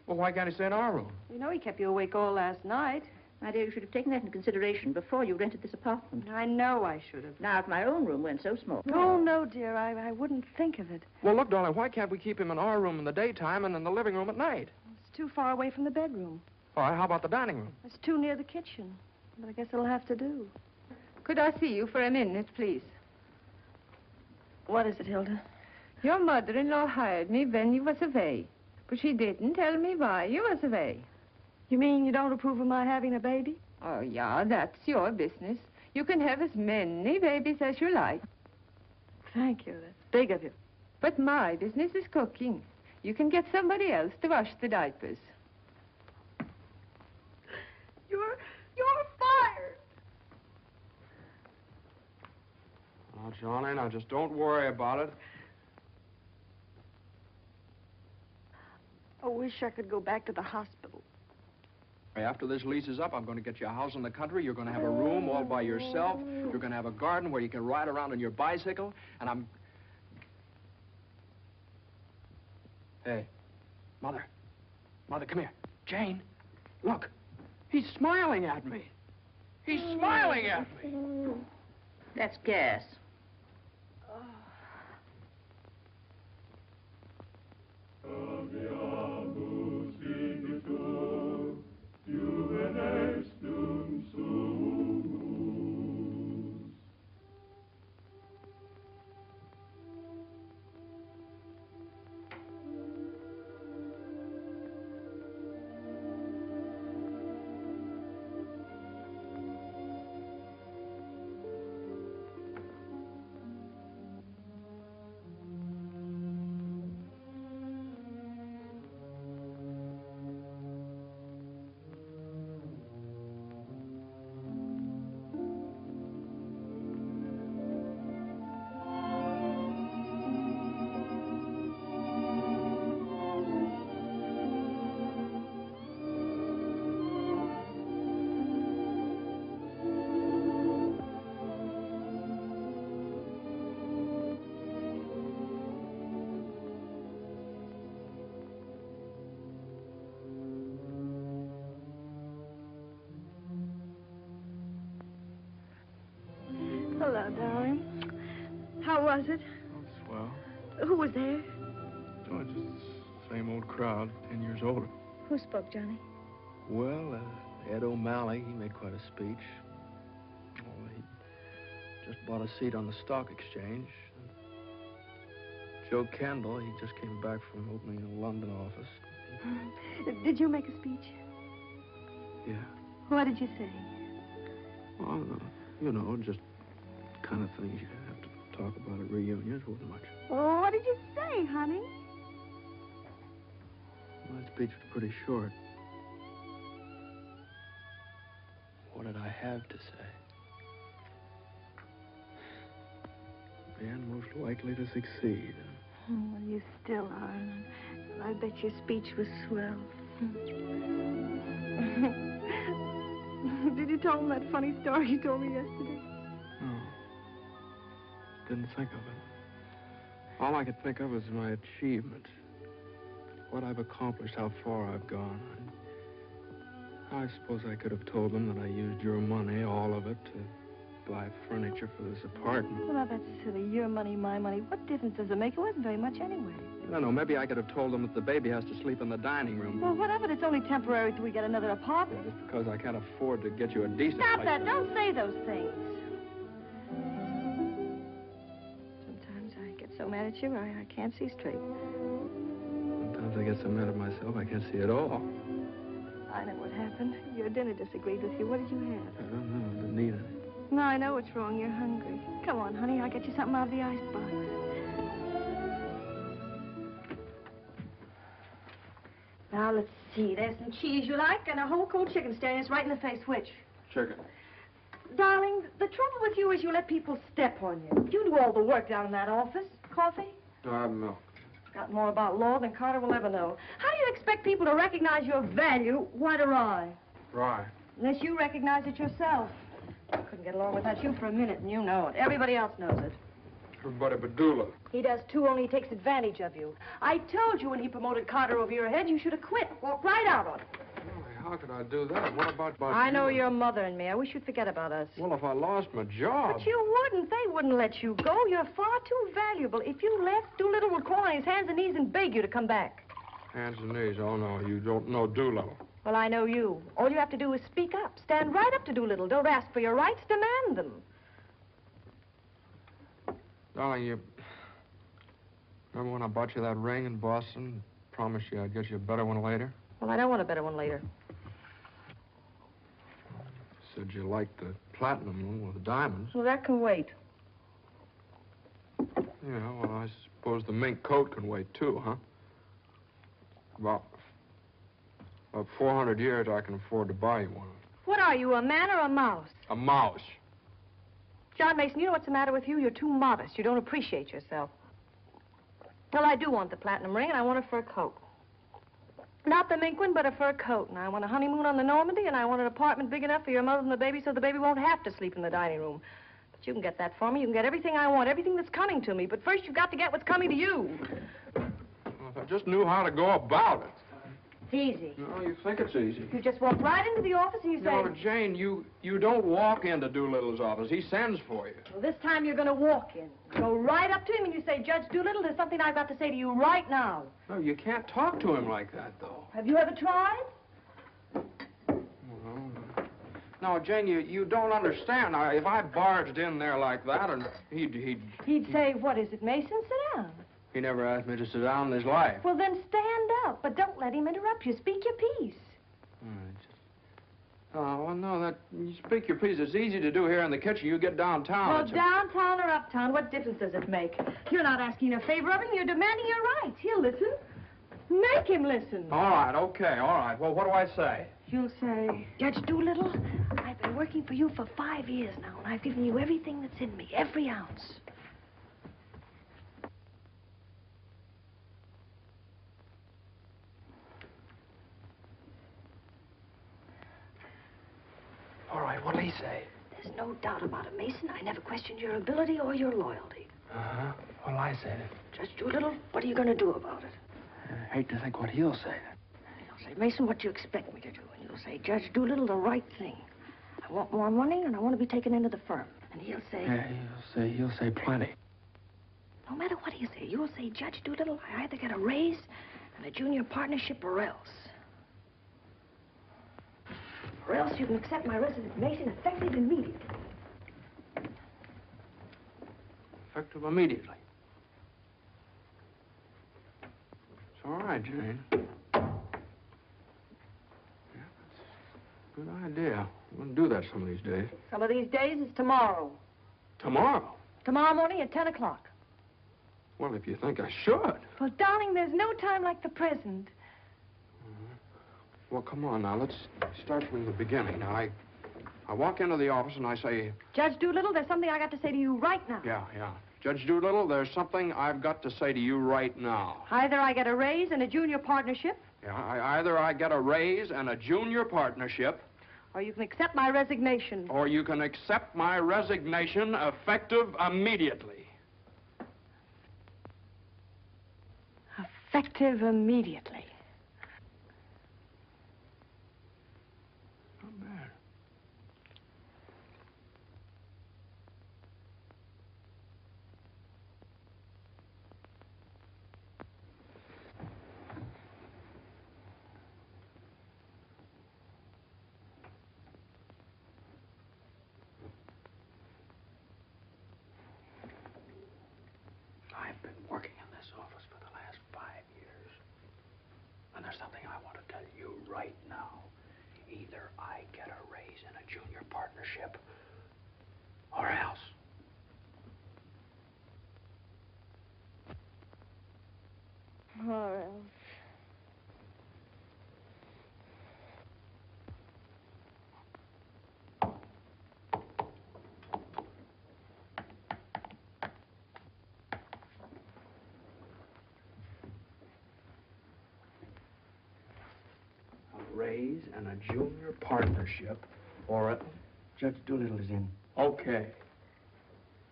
Speaker 1: Well, why can't he stay in our room?
Speaker 2: You know he kept you awake all last night.
Speaker 7: My dear, you should have taken that into consideration before you rented this apartment.
Speaker 2: I know I should have.
Speaker 7: Now, if my own room weren't so small.
Speaker 2: Oh, no, dear. I wouldn't think of it.
Speaker 1: Well, look, darling, why can't we keep him in our room in the daytime and in the living room at night?
Speaker 2: It's too far away from the bedroom.
Speaker 1: All right, how about the dining room?
Speaker 2: It's too near the kitchen. But I guess it'll have to do.
Speaker 9: Could I see you for a minute, please?
Speaker 2: What is it, Hilda?
Speaker 9: Your mother-in-law hired me when you was away, but she didn't tell me why you was away.
Speaker 2: You mean you don't approve of my having a baby?
Speaker 9: Oh, yeah, that's your business. You can have as many babies as you like.
Speaker 2: Thank you. That's big of you.
Speaker 9: But my business is cooking. You can get somebody else to wash the diapers.
Speaker 2: You're fired.
Speaker 1: Now, Johnny, now just don't worry about it.
Speaker 2: I wish I could go back to the hospital.
Speaker 1: After this lease is up, I'm going to get you a house in the country. You're going to have a room all by yourself. You're going to have a garden where you can ride around on your bicycle. And I'm... Hey, Mother. Mother, come here. Jane, look. He's smiling at me. He's smiling at me.
Speaker 7: That's gas.
Speaker 2: Hello, darling. How was it?
Speaker 6: Oh, swell.
Speaker 2: Who was there?
Speaker 6: Oh, just the same old crowd, 10 years older.
Speaker 2: Who spoke, Johnny?
Speaker 6: Well, Ed O'Malley, he made quite a speech. Oh, he just bought a seat on the stock exchange. Joe Kendall, he just came back from opening a London office.
Speaker 2: Did you make a speech?
Speaker 6: Yeah.
Speaker 2: What did you say?
Speaker 6: Well, you know, just kind of things you have to talk about at reunions. Wasn't much.
Speaker 2: Oh, what did you say, honey?
Speaker 6: My speech was pretty short. What did I have to say? Man most likely to succeed.
Speaker 2: well, you still are. I bet your speech was swell. Did you tell him that funny story you told me yesterday?
Speaker 6: No. Didn't think of it. All I could think of was my achievements. What I've accomplished, how far I've gone. I suppose I could have told them that I used your money, all of it, to buy furniture for this apartment.
Speaker 2: Well, now, that's silly. Your money, my money. What difference does it make? It wasn't very much anyway.
Speaker 6: I don't know. Maybe I could have told them that the baby has to sleep in the dining room.
Speaker 2: Well, what of it? It's only temporary till we get another apartment.
Speaker 6: Just because I can't afford to get you a decent
Speaker 2: Stop
Speaker 6: place.
Speaker 2: that. Don't say those things. Sometimes I get so mad at you, I can't see straight.
Speaker 6: Sometimes I get so mad at myself, I can't see at all.
Speaker 2: I know what happened. Your dinner disagreed with you. What did you have?
Speaker 6: I don't know. I didn't eat it.
Speaker 2: No, I know what's wrong. You're hungry. Come on, honey. I'll get you something out of the icebox. Now, let's see. There's some cheese you like and a whole cold chicken staring us right in the face. Which?
Speaker 6: Chicken.
Speaker 2: Darling, the trouble with you is you let people step on you. You do all the work down in that office. Coffee?
Speaker 6: No, I have milk.
Speaker 2: Got more about law than Carter will ever know. How do you expect people to recognize your value? White or rye?
Speaker 6: Rye.
Speaker 2: Unless you recognize it yourself. I couldn't get along without you for a minute, and you know it. Everybody else knows it.
Speaker 6: Everybody but Dula.
Speaker 2: He does, too, only he takes advantage of you. I told you when he promoted Carter over your head, you should have quit. Walked right out on it.
Speaker 6: How could I do that? What about
Speaker 2: I know
Speaker 6: you?
Speaker 2: your mother and me. I wish you'd forget about us.
Speaker 6: Well, if I lost my job...
Speaker 2: But you wouldn't. They wouldn't let you go. You're far too valuable. If you left, Doolittle would crawl on his hands and knees and beg you to come back.
Speaker 6: Hands and knees. Oh, no, you don't know Doolittle.
Speaker 2: Well, I know you. All you have to do is speak up. Stand right up to Doolittle. Don't ask for your rights. Demand them.
Speaker 6: Darling, you... Remember when I bought you that ring in Boston? Promised you I'd get you a better one later?
Speaker 2: Well, I don't want a better one later.
Speaker 6: Said you liked the platinum one with the diamonds.
Speaker 2: Well, that can wait.
Speaker 6: Yeah, well, I suppose the mink coat can wait, too, huh? About 400 years, I can afford to buy you one.
Speaker 2: What are you, a man or a mouse?
Speaker 6: A mouse.
Speaker 2: John Mason, you know what's the matter with you? You're too modest. You don't appreciate yourself. Well, I do want the platinum ring, and I want a fur coat. Not the mink one, but a fur coat. And I want a honeymoon on the Normandy, and I want an apartment big enough for your mother and the baby so the baby won't have to sleep in the dining room. But you can get that for me. You can get everything I want, everything that's coming to me. But first, you've got to get what's coming to you.
Speaker 6: Well, if I just knew how to go about it.
Speaker 2: It's easy.
Speaker 6: No, you think it's easy.
Speaker 2: You just walk right into the office and you say...
Speaker 6: No, Jane, you don't walk into Doolittle's office. He sends for you.
Speaker 2: Well, this time you're going to walk in. Go right up to him and you say, Judge Doolittle, there's something I've got to say to you right now.
Speaker 6: No, you can't talk to him like that, though.
Speaker 2: Have you ever tried?
Speaker 6: Well, no, Jane, you don't understand. Now, if I barged in there like that, and
Speaker 2: He'd say, what is it, Mason? Sit down.
Speaker 6: He never asked me to sit down in his life.
Speaker 2: Well, then stand up, but don't let him interrupt you. Speak your piece.
Speaker 6: Oh, well, no, you speak your piece. It's easy to do here in the kitchen. You get downtown.
Speaker 2: Well, downtown or uptown, what difference does it make? You're not asking a favor of him. You're demanding your rights. He'll listen. Make him listen.
Speaker 6: All right, okay, all right. Well, what do I say?
Speaker 2: You'll say, Judge Doolittle, I've been working for you for 5 years now, and I've given you everything that's in me, every ounce.
Speaker 6: All right, what'll he say?
Speaker 2: There's no doubt about it, Mason. I never questioned your ability or your loyalty.
Speaker 6: Uh-huh. What'll I say then?
Speaker 2: Judge Doolittle, what are you going to do about it?
Speaker 6: I hate to think what he'll say.
Speaker 2: He'll say, Mason, what do you expect me to do? And you'll say, Judge Doolittle, the right thing. I want more money, and I want to be taken into the firm. And he'll say...
Speaker 6: Yeah, he'll say plenty.
Speaker 2: No matter what you say, you'll say, Judge Doolittle, I either get a raise and a junior partnership or else. Or else you can accept my resignation effective immediately.
Speaker 6: Effective immediately. It's all right, Jane. Yeah, that's a good idea. I'm going to do that some of these days.
Speaker 2: Some of these days is tomorrow.
Speaker 6: Tomorrow?
Speaker 2: Tomorrow morning at 10 o'clock.
Speaker 6: Well, if you think I should.
Speaker 2: Well, darling, there's no time like the present.
Speaker 6: Well, come on now. Let's start from the beginning. Now, I walk into the office and I say...
Speaker 2: Judge Doolittle, there's something I got to say to you right now.
Speaker 6: Yeah.
Speaker 1: Judge Doolittle, there's something I've got to say to you right now.
Speaker 2: Either I get a raise and a junior partnership,
Speaker 1: Yeah, either I get a raise and a junior partnership,
Speaker 2: or you can accept my resignation.
Speaker 1: or you can accept my resignation effective immediately.
Speaker 2: Effective immediately.
Speaker 1: Not bad. I've been working in this office for the last 5 years. And there's something I want to tell you right now. Either I get a raise in a junior partnership, or else.
Speaker 2: Or else.
Speaker 1: A raise and a junior partnership, or a...
Speaker 3: Judge Doolittle is in.
Speaker 1: Okay.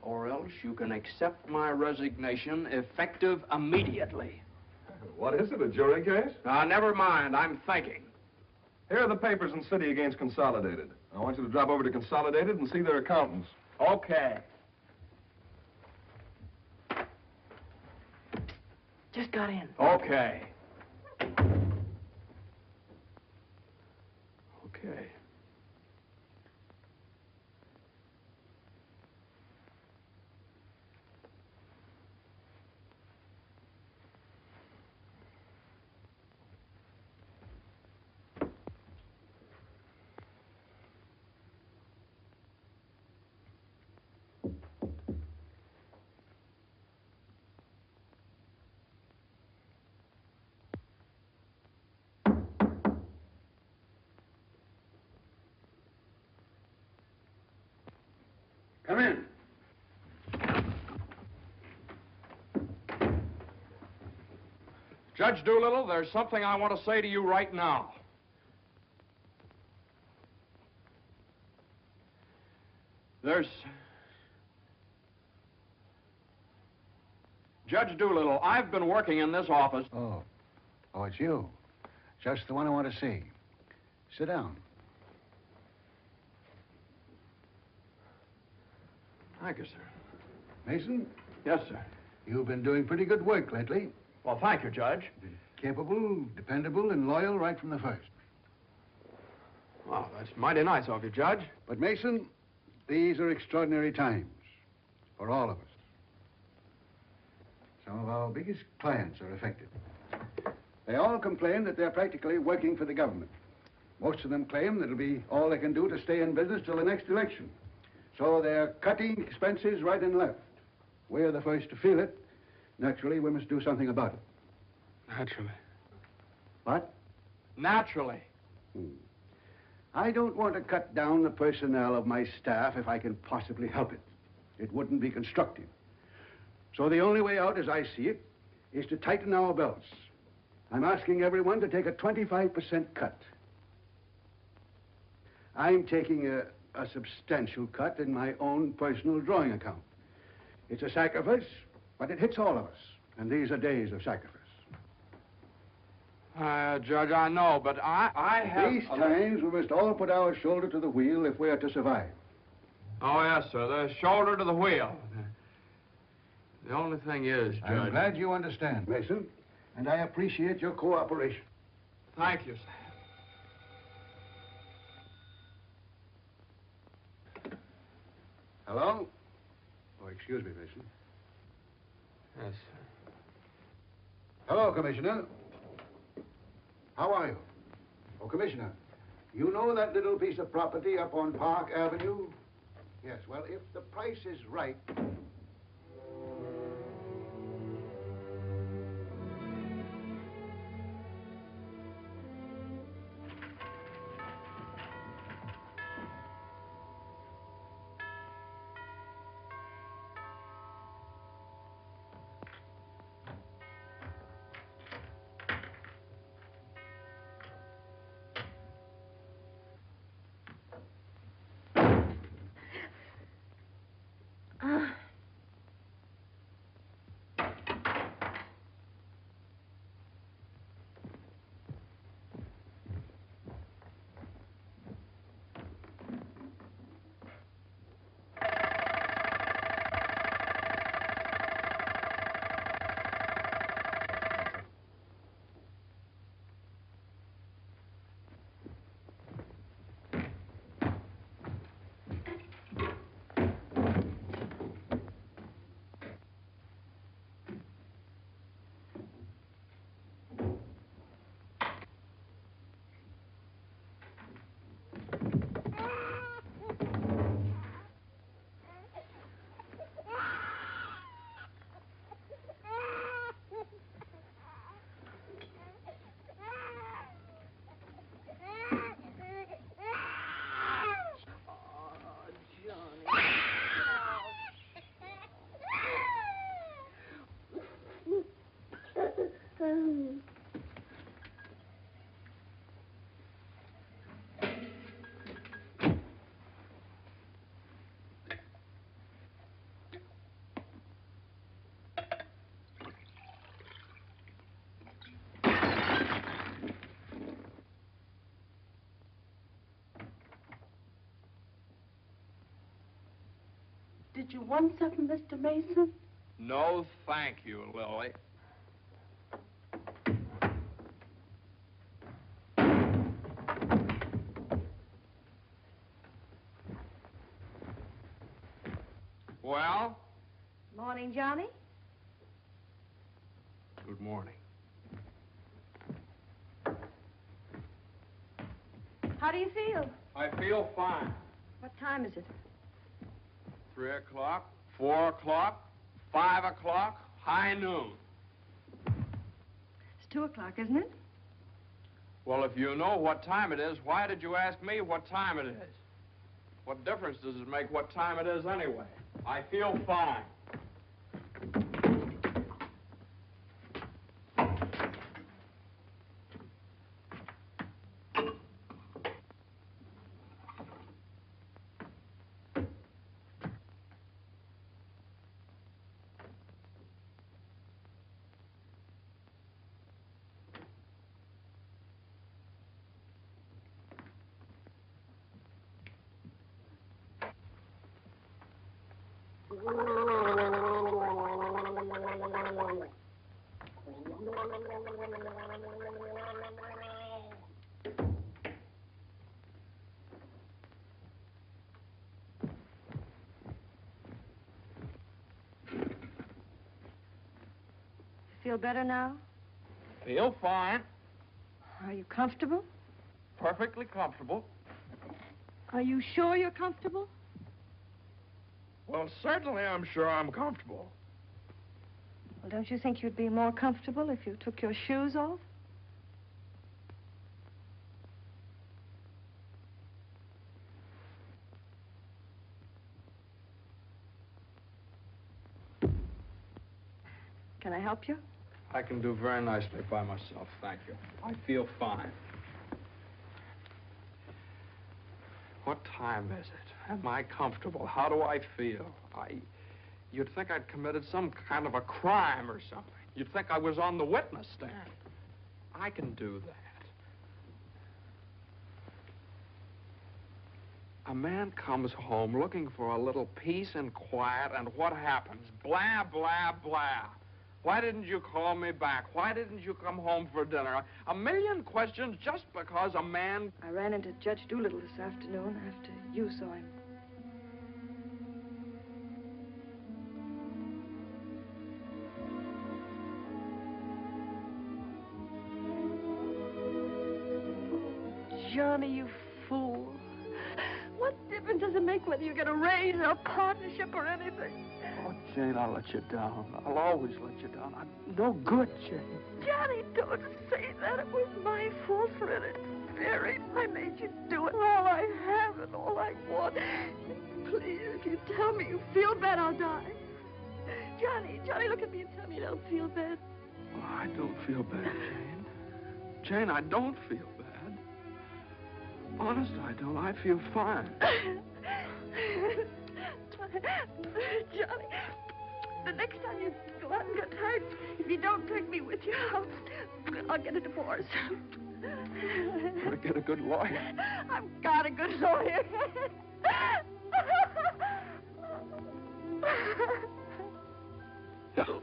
Speaker 1: Or else you can accept my resignation effective immediately.
Speaker 8: What is it, a jury case?
Speaker 1: Never mind, I'm thinking.
Speaker 8: Here are the papers in City against Consolidated. I want you to drop over to Consolidated and see their accountants.
Speaker 1: Okay.
Speaker 3: Just got in.
Speaker 1: Okay. Okay.
Speaker 4: Come in.
Speaker 1: Judge Doolittle, there's something I want to say to you right now. Judge Doolittle, I've been working in this office.
Speaker 4: Oh, it's you. Just the one I want to see. Sit down.
Speaker 1: Thank you, sir.
Speaker 4: Mason,
Speaker 1: Yes, sir.
Speaker 4: you've been doing pretty good work lately.
Speaker 1: Well, thank you, Judge.
Speaker 4: Capable, dependable, and loyal right from the first.
Speaker 1: Well, that's mighty nice of you, Judge.
Speaker 4: But, Mason, these are extraordinary times for all of us. Some of our biggest clients are affected. They all complain that they're practically working for the government. Most of them claim that it'll be all they can do to stay in business till the next election. So they're cutting expenses right and left. We're the first to feel it. Naturally, we must do something about it.
Speaker 1: Naturally.
Speaker 4: What?
Speaker 1: Naturally.
Speaker 4: I don't want to cut down the personnel of my staff if I can possibly help it. It wouldn't be constructive. So the only way out, as I see it, is to tighten our belts. I'm asking everyone to take a 25% cut. I'm taking a substantial cut in my own personal drawing account. It's a sacrifice, but it hits all of us. And these are days of sacrifice.
Speaker 1: Judge, I know, but I have...
Speaker 4: These times, we must all put our shoulder to the wheel if we are to survive.
Speaker 1: Oh, yes, sir. The shoulder to the wheel. The only thing is, Judge...
Speaker 4: I'm glad you understand, Mason, and I appreciate your cooperation.
Speaker 1: Thank you, sir.
Speaker 4: Hello? Oh, excuse me, Mason.
Speaker 1: Yes, sir.
Speaker 4: Hello, Commissioner. How are you? Oh, Commissioner, you know that little piece of property up on Park Avenue? Yes, well, if the price is right...
Speaker 10: Did you want something, Mr. Mason?
Speaker 1: No, thank you, Lily. Well?
Speaker 2: Morning, Johnny.
Speaker 1: Good morning.
Speaker 2: How do you feel?
Speaker 1: I feel fine.
Speaker 2: What time is it?
Speaker 1: 3 o'clock, 4 o'clock, 5 o'clock, high noon.
Speaker 2: It's 2 o'clock, isn't it?
Speaker 1: Well, if you know what time it is, why did you ask me what time it is? What difference does it make what time it is anyway? I feel fine.
Speaker 2: Feel better now?
Speaker 1: Feel fine.
Speaker 2: Are you comfortable?
Speaker 1: Perfectly comfortable.
Speaker 2: Are you sure you're comfortable?
Speaker 1: Well, certainly I'm sure I'm comfortable.
Speaker 2: Well, don't you think you'd be more comfortable if you took your shoes off? Can I help you?
Speaker 1: I can do very nicely by myself, thank you. I feel fine. What time is it? Am I comfortable? How do I feel? You'd think I'd committed some kind of a crime or something. You'd think I was on the witness stand. I can do that. A man comes home looking for a little peace and quiet, and what happens? Blah, blah, blah. Why didn't you call me back? Why didn't you come home for dinner? A million questions just because a man...
Speaker 2: I ran into Judge Doolittle this afternoon after you saw him. Johnny, you fool. What difference does it make whether you get a raise or a partnership or anything?
Speaker 6: Oh, Jane, I'll let you down. I'll always let you down. I'm no good, Jane.
Speaker 2: Johnny, don't say that. It was my fault for interfering. I made you do it. All I have and all I want. Please, if you tell me you feel bad, I'll die. Johnny, look at me and tell me you don't feel bad.
Speaker 6: Oh, I don't feel bad, Jane. Jane, I don't feel bad. Honest, I don't. I feel fine.
Speaker 2: Johnny, the next time you go out and get hurt, if you don't take me with you, I'll get a divorce.
Speaker 6: Gotta get a good lawyer.
Speaker 2: I've got a good lawyer.
Speaker 6: No.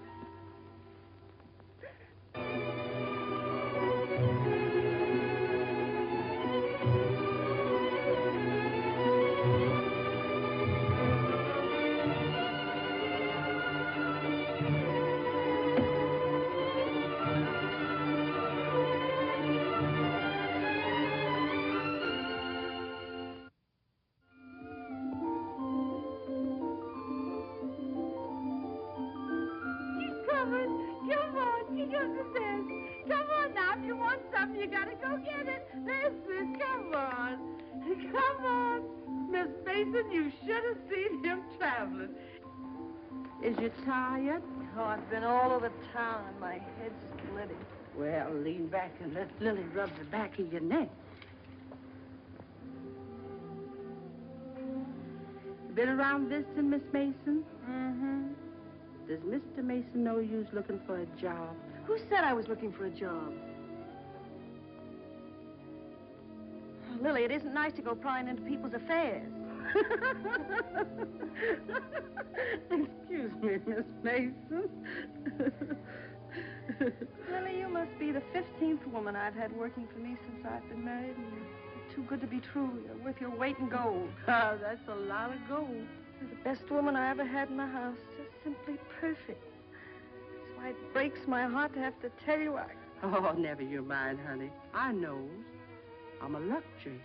Speaker 10: Is you tired?
Speaker 2: Oh, I've been all over town and my head's splitting.
Speaker 10: Well, lean back and let Lily rub the back of your neck. You been around visiting, Miss Mason?
Speaker 2: Mm-hmm.
Speaker 10: Does Mr. Mason know you's looking for a job?
Speaker 2: Who said I was looking for a job? Oh, Lily, it isn't nice to go prying into people's affairs.
Speaker 10: Excuse me, Miss Mason.
Speaker 2: Lily, you must be the 15th woman I've had working for me since I've been married, and you're too good to be true. You're worth your weight in gold.
Speaker 10: Ah, that's a lot of gold.
Speaker 2: You're the best woman I ever had in the house. Just simply perfect. That's why it breaks my heart to have to tell you
Speaker 10: Oh, never you mind, honey. I knows. I'm a luxury.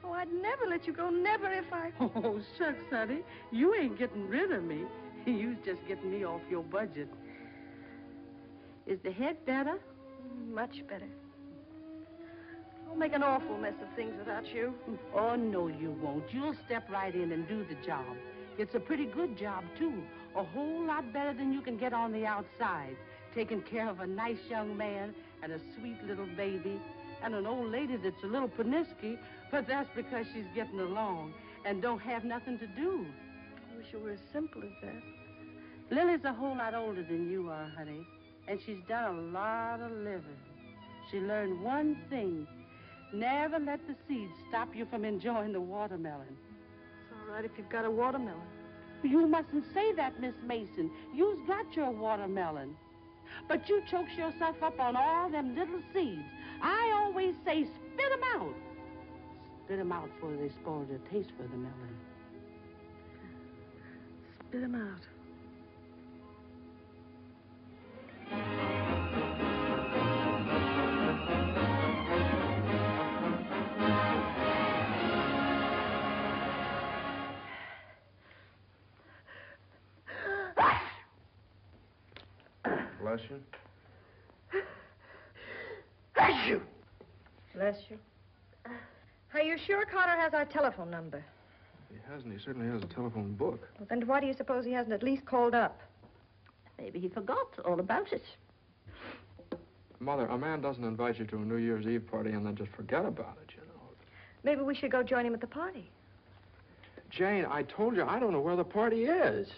Speaker 2: Oh, I'd never let you go, never if I...
Speaker 10: Oh, shucks, honey. You ain't getting rid of me. You's just getting me off your budget. Is the head better?
Speaker 2: Much better. I'll make an awful mess of things without you.
Speaker 10: Oh, no, you won't. You'll step right in and do the job. It's a pretty good job, too. A whole lot better than you can get on the outside. Taking care of a nice young man and a sweet little baby and an old lady that's a little pernisky, but that's because she's getting along and don't have nothing to do.
Speaker 2: I wish it were as simple as that.
Speaker 10: Lily's a whole lot older than you are, honey, and she's done a lot of living. She learned one thing. Never let the seeds stop you from enjoying the watermelon.
Speaker 2: It's all right if you've got a watermelon.
Speaker 10: You mustn't say that, Miss Mason. You's got your watermelon. But you chokes yourself up on all them little seeds. I always say spit them out. Spit them out before they spoil their taste for the melon.
Speaker 2: Spit them out.
Speaker 6: Bless you.
Speaker 2: Bless you. Bless you. Are you sure Carter has our telephone number?
Speaker 6: If he hasn't, he certainly has a telephone book.
Speaker 2: Well, then why do you suppose he hasn't at least called up?
Speaker 7: Maybe he forgot all about it.
Speaker 6: Mother, a man doesn't invite you to a New Year's Eve party and then just forget about it, you know.
Speaker 2: Maybe we should go join him at the party.
Speaker 6: Jane, I told you I don't know where the party is.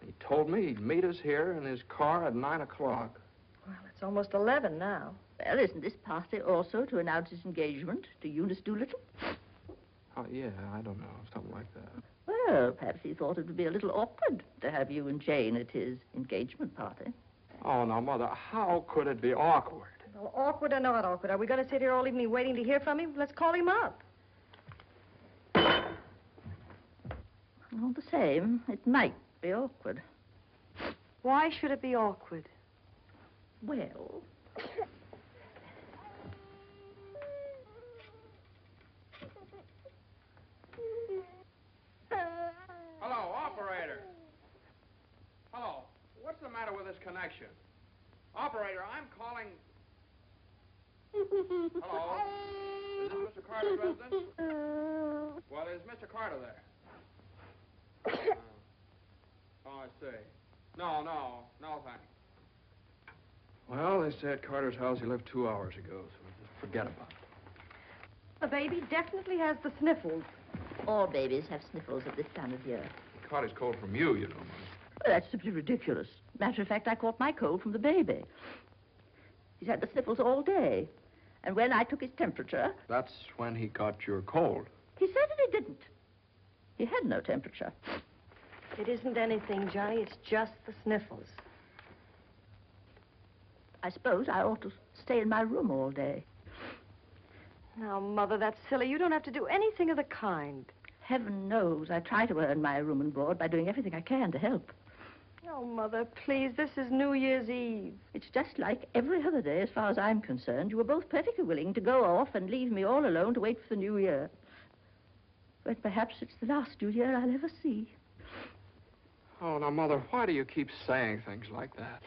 Speaker 6: He told me he'd meet us here in his car at 9 o'clock.
Speaker 2: Well, it's almost 11 now.
Speaker 7: Well, isn't this party also to announce his engagement to Eunice Doolittle?
Speaker 6: Oh, yeah, I don't know, something like that.
Speaker 7: Well, perhaps he thought it would be a little awkward to have you and Jane at his engagement party.
Speaker 6: Oh, now, Mother, how could it be awkward?
Speaker 2: Well, awkward or not awkward, are we going to sit here all evening waiting to hear from him? Let's call him up.
Speaker 7: All the same, it might be awkward.
Speaker 2: Why should it be awkward?
Speaker 7: Well...
Speaker 1: Hello, operator. Hello. What's the matter with this connection? Operator, I'm calling... Hello? Is this Mr. Carter's residence? Well, is Mr. Carter there? Oh, I see. No, thanks.
Speaker 6: Well, they say at Carter's house he left 2 hours ago, so just forget about it.
Speaker 2: The baby definitely has the sniffles.
Speaker 7: All babies have sniffles at this time of year.
Speaker 6: He caught his cold from you, you know, Mother.
Speaker 7: Well, that's simply ridiculous. Matter of fact, I caught my cold from the baby. He's had the sniffles all day. And when I took his temperature...
Speaker 6: That's when he caught your cold.
Speaker 7: He certainly didn't. He had no temperature.
Speaker 2: It isn't anything, Johnny. It's just the sniffles.
Speaker 7: I suppose I ought to stay in my room all day.
Speaker 2: Now, Mother, that's silly. You don't have to do anything of the kind.
Speaker 7: Heaven knows I try to earn my room and board by doing everything I can to help.
Speaker 2: Oh, Mother, please. This is New Year's Eve.
Speaker 7: It's just like every other day as far as I'm concerned. You were both perfectly willing to go off and leave me all alone to wait for the New Year. But perhaps it's the last New Year I'll ever see.
Speaker 6: Oh, now, Mother, why do you keep saying things like that?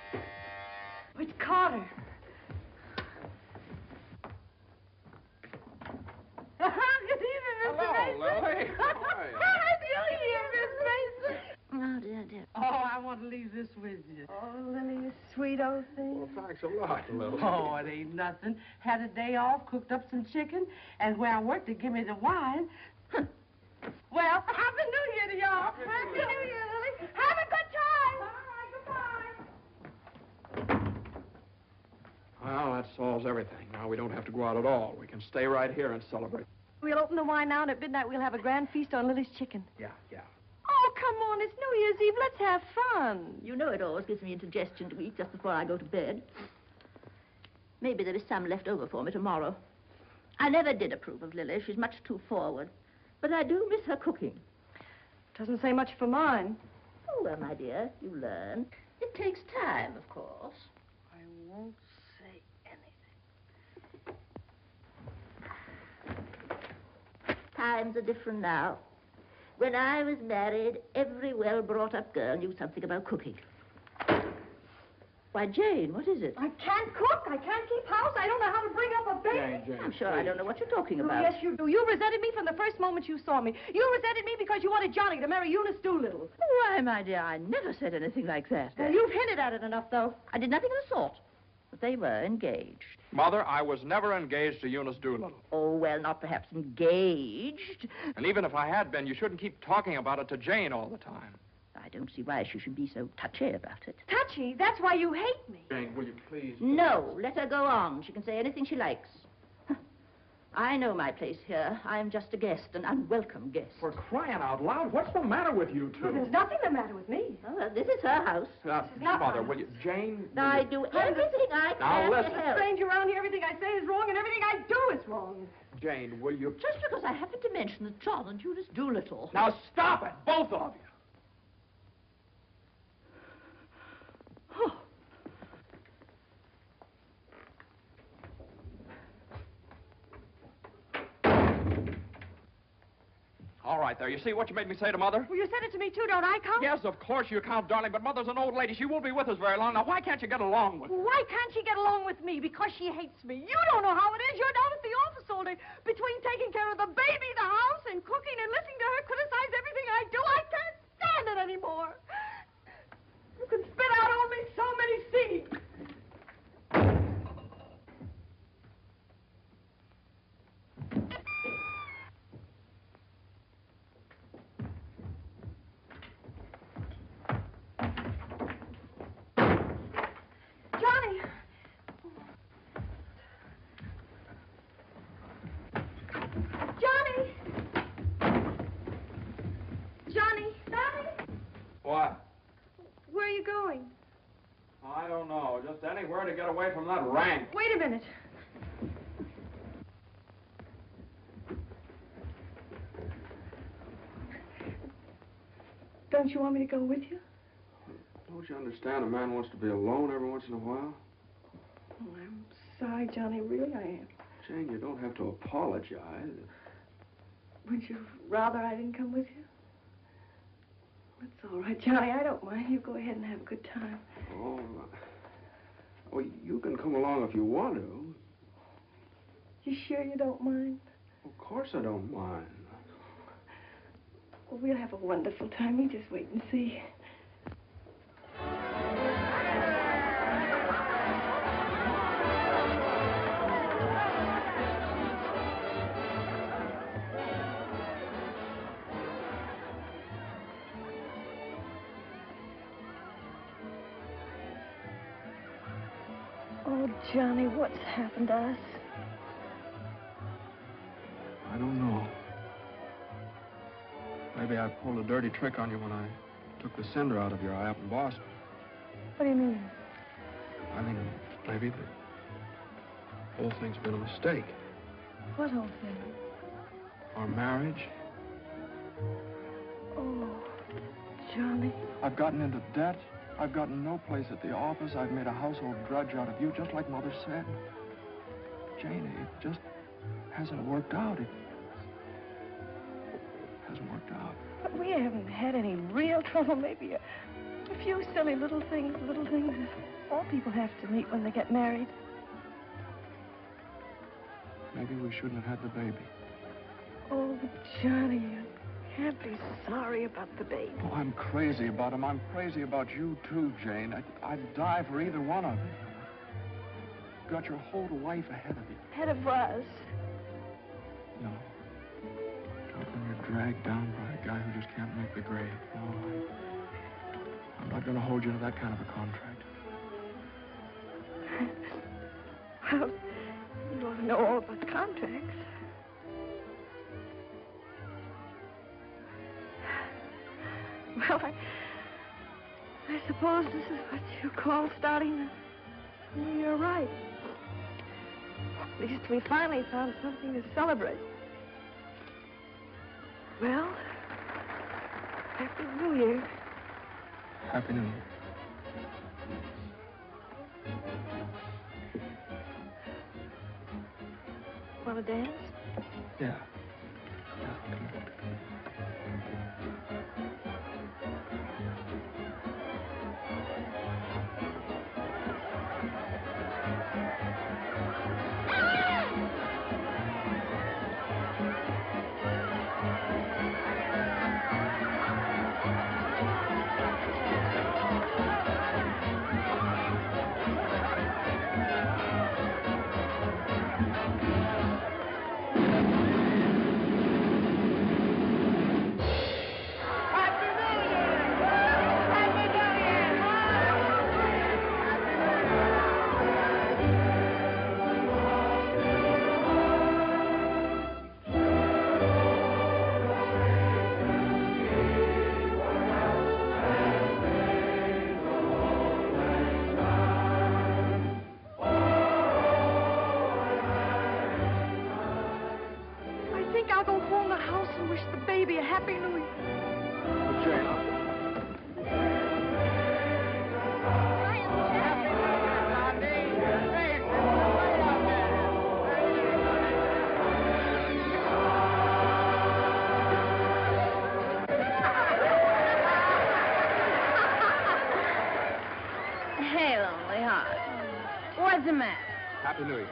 Speaker 2: It's Carter.
Speaker 9: Good evening, Mr. Mason.
Speaker 6: Hello, Lily. How are you?
Speaker 9: Happy New Year, Miss Mason.
Speaker 7: Oh, dear.
Speaker 10: Oh, I want to leave this with you.
Speaker 2: Oh, Lily, you sweet old thing.
Speaker 6: Well, thanks a lot, Lily.
Speaker 10: Oh, it ain't nothing. Had a day off, cooked up some chicken, and where I worked, they give me the wine. Well, Happy New Year to y'all.
Speaker 1: Happy New Year.
Speaker 9: New Year, Lily. Have a good time. All right, goodbye.
Speaker 6: Well, that solves everything. Now we don't have to go out at all. We can stay right here and celebrate.
Speaker 2: We'll open the wine now, and at midnight we'll have a grand feast on Lily's chicken.
Speaker 1: Yeah.
Speaker 2: Oh, come on. It's New Year's Eve. Let's have fun.
Speaker 7: You know it always gives me indigestion to eat just before I go to bed. Maybe there is some left over for me tomorrow. I never did approve of Lily. She's much too forward. But I do miss her cooking.
Speaker 2: Doesn't say much for mine.
Speaker 7: Oh, well, my dear, you learn. It takes time, of course.
Speaker 2: I won't say anything.
Speaker 7: Times are different now. When I was married, every well-brought-up girl knew something about cooking. Why, Jane, what is it?
Speaker 2: I can't cook. I can't keep house. I don't know how to bring up a baby.
Speaker 1: Jane,
Speaker 7: I'm sure I don't know what you're talking
Speaker 2: Oh,
Speaker 7: about.
Speaker 2: yes, you do. You resented me from the first moment you saw me. You resented me because you wanted Johnny to marry Eunice Doolittle.
Speaker 7: Why, my dear, I never said anything like that.
Speaker 2: Well, you've hinted at it enough, though.
Speaker 7: I did nothing of the sort. But they were engaged.
Speaker 1: Mother, I was never engaged to Eunice Doolittle.
Speaker 7: Oh, well, not perhaps engaged.
Speaker 1: And even if I had been, you shouldn't keep talking about it to Jane all the time.
Speaker 7: I don't see why she should be so touchy about it.
Speaker 2: Touchy? That's why you hate me.
Speaker 1: Jane, will you please?
Speaker 7: No, let her go on. She can say anything she likes. I know my place here. I'm just a guest, an unwelcome guest.
Speaker 1: For crying out loud, what's the matter with you two?
Speaker 2: Well, there's nothing the matter with me.
Speaker 7: Oh, well, this is her house.
Speaker 2: not
Speaker 1: Mother,
Speaker 2: mine.
Speaker 1: will you? Jane? will
Speaker 7: I
Speaker 1: you-
Speaker 7: do everything I
Speaker 1: Now,
Speaker 7: can
Speaker 1: listen.
Speaker 7: to help.
Speaker 2: Stranger around here, everything I say is wrong, and everything I do is wrong.
Speaker 1: Jane, will you?
Speaker 7: Just because I happened to mention that John and Eunice Doolittle.
Speaker 1: Now stop it, both of you.
Speaker 7: Oh.
Speaker 1: All right, there. You see what you made me say to Mother?
Speaker 2: Well, you said it to me, too, don't I, Count?
Speaker 1: Yes, of course you count, darling, but Mother's an old lady. She won't be with us very long. Now, why can't you get along with her?
Speaker 2: Why can't she get along with me? Because she hates me. You don't know how it is. You're down at the office all day. Between taking care of the baby, the house, and cooking and listening to her criticize everything I do, I can't stand it anymore. You can spit out only so many seeds. Johnny! Johnny! Johnny! Johnny!
Speaker 1: What?
Speaker 2: Where are you going?
Speaker 1: I don't know. Just anywhere to get away from that rank.
Speaker 2: Wait a minute. Don't you want me to go with you?
Speaker 6: Don't you understand a man wants to be alone every once in a while?
Speaker 2: Oh, I'm sorry, Johnny. Really, I am.
Speaker 6: Jane, you don't have to apologize.
Speaker 2: Would you rather I didn't come with you? That's all right, Johnny. I don't mind. You go ahead and have a good time.
Speaker 6: Oh, well, you can come along if you want to.
Speaker 2: You sure you don't mind?
Speaker 6: Of course I don't mind.
Speaker 2: Well, we'll have a wonderful time. You just wait and see. Oh, Johnny, what's happened to us?
Speaker 6: I don't know. Maybe I pulled a dirty trick on you when I took the cinder out of your eye up in Boston.
Speaker 2: What do you mean?
Speaker 6: I think maybe the whole thing's been a mistake.
Speaker 2: What whole thing?
Speaker 6: Our marriage.
Speaker 2: Oh, Johnny.
Speaker 6: I've gotten into debt. I've gotten no place at the office. I've made a household drudge out of you, just like Mother said. Jane, it just hasn't worked out. It hasn't worked out.
Speaker 2: But we haven't had any real trouble. Maybe a few silly little things that all people have to meet when they get married.
Speaker 6: Maybe we shouldn't have had the baby.
Speaker 2: Oh, Johnny, you can't be sorry about the baby.
Speaker 6: Oh, I'm crazy about him. I'm crazy about you, too, Jane. I'd die for either one of you. You've got your whole life ahead of you.
Speaker 2: Ahead of us.
Speaker 6: No. Not when you're dragged down by a guy who just can't make the grade. No, I'm not going to hold you to that kind of a contract.
Speaker 2: Well, you ought to know all about contracts. Well, I suppose this is what you call starting the new year right. At least we finally found something to celebrate. Well, Happy New Year.
Speaker 6: Happy New Year.
Speaker 2: Want to dance?
Speaker 6: Yeah.
Speaker 2: I think I'll go home to the house and wish the baby a Happy New Year.
Speaker 9: Hey, lonely heart. What's the matter?
Speaker 6: Happy New Year.